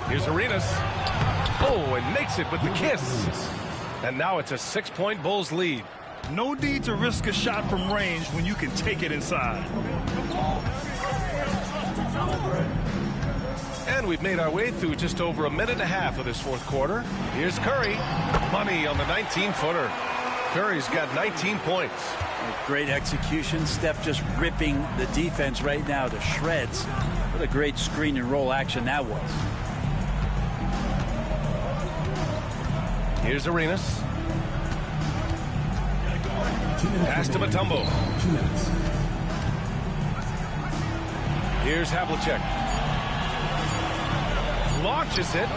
Here's Arenas. Oh, and makes it with the kiss. And now it's a 6-point Bulls lead. No need to risk a shot from range when you can take it inside. And we've made our way through just over a minute and a half of this fourth quarter. Here's Curry. Money on the 19-footer. Curry's got 19 points. Great execution. Steph just ripping the defense right now to shreds. What a great screen and roll action that was. Here's Arenas. Pass to Mutombo. Here's Havlicek. Launches it.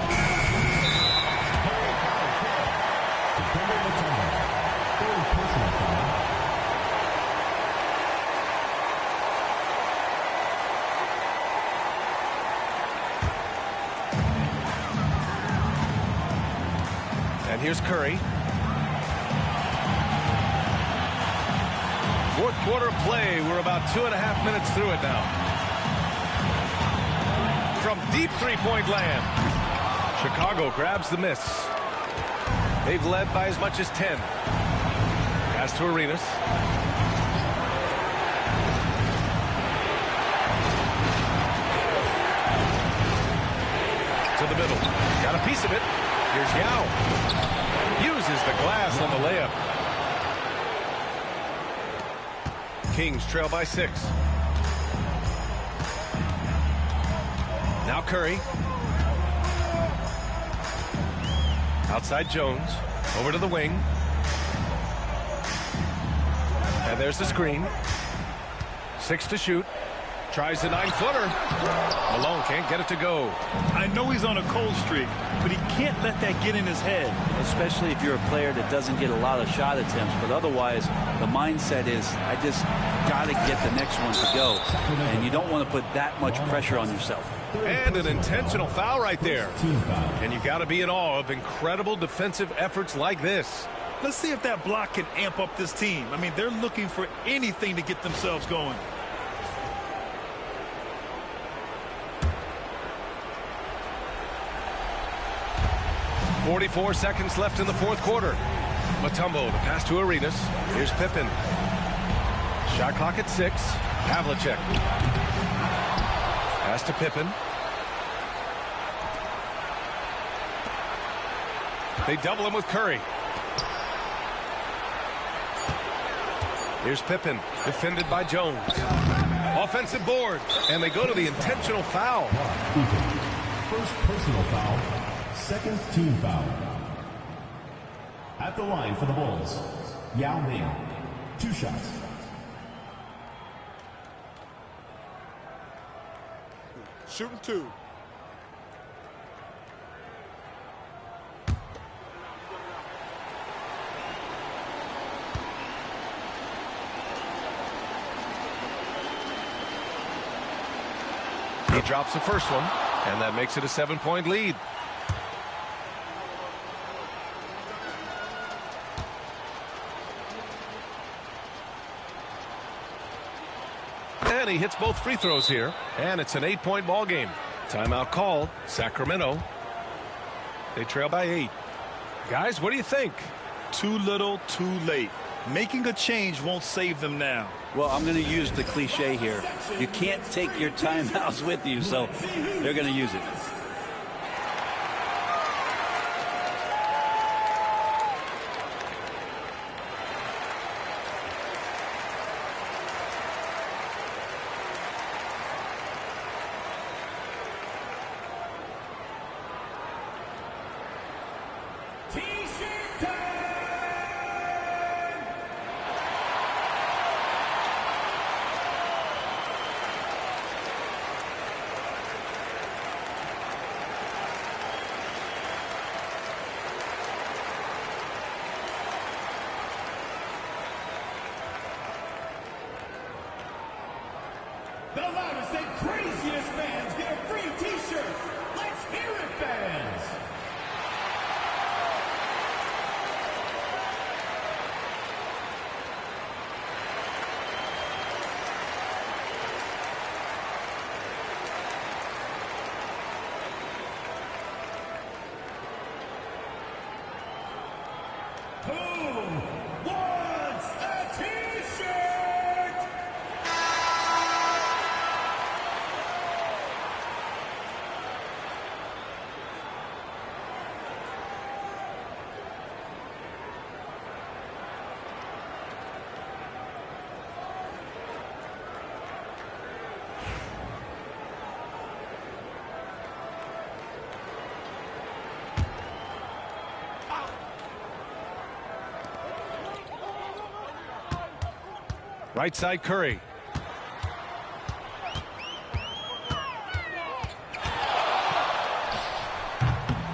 And here's Curry. Fourth quarter of play. We're about 2.5 minutes through it now. From deep three-point land. Chicago grabs the miss. They've led by as much as 10. Pass to Arenas. To the middle. Got a piece of it. Here's Yao. Uses the glass on the layup. Kings trail by 6. Now Curry. Outside Jones. Over to the wing. And there's the screen. 6 to shoot. Tries the 9-footer. Malone can't get it to go. I know he's on a cold streak, but he can't let that get in his head. Especially if you're a player that doesn't get a lot of shot attempts, but otherwise the mindset is, I just got to get the next one to go. And you don't want to put that much pressure on yourself. And an intentional foul right there. And you got to be in awe of incredible defensive efforts like this. Let's see if that block can amp up this team. I mean, they're looking for anything to get themselves going. .44 seconds left in the fourth quarter. Mutombo, the pass to Arenas. Here's Pippen. Shot clock at 6. Havlicek. Pass to Pippen. They double him with Curry. Here's Pippen, defended by Jones. Offensive board, and they go to the intentional foul. First personal foul, second team foul. At the line for the Bulls, Yao Ming, 2 shots. Shooting 2. He drops the first one, and that makes it a 7-point lead. And he hits both free throws here, and it's an 8-point ball game. Timeout called. Sacramento. They trail by 8. Guys, what do you think? Too little, too late. Making a change won't save them now. Well, I'm going to use the cliche here. You can't take your timeouts with you, so they're going to use it. The loudest and craziest fans get a free t-shirt. Let's hear it, fans. Who wants a t-shirt? Right side, Curry.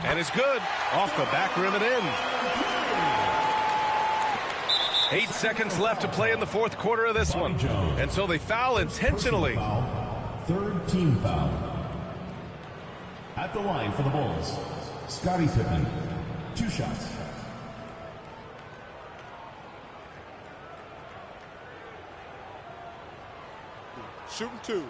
And it's good. Off the back rim and in. 8 seconds left to play in the fourth quarter of this one. And so they foul intentionally. Third team foul. At the line for the Bulls, Scottie Pippen. 2 shots. Shooting 2.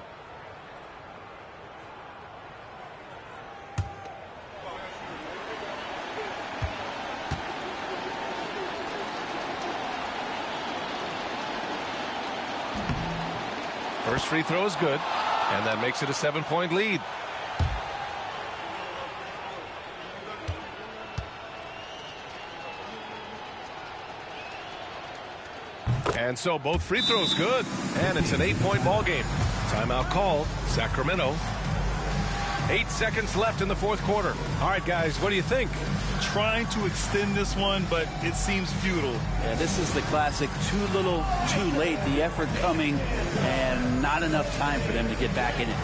First free throw is good, and that makes it a 7-point lead. And so both free throws good, and it's an 8-point ball game. Timeout called. Sacramento. 8 seconds left in the fourth quarter. All right, guys, what do you think? Trying to extend this one, but it seems futile. Yeah, this is the classic too little, too late. The effort coming and not enough time for them to get back in it.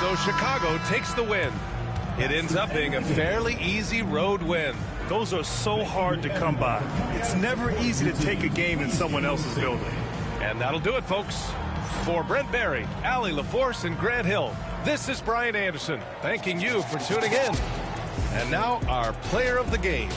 So Chicago takes the win. It ends up being a fairly easy road win. Those are so hard to come by. It's never easy to take a game in someone else's building. And that'll do it, folks. For Brent Barry, Allie LaForce, and Grant Hill, this is Brian Anderson, thanking you for tuning in. And now, our player of the game.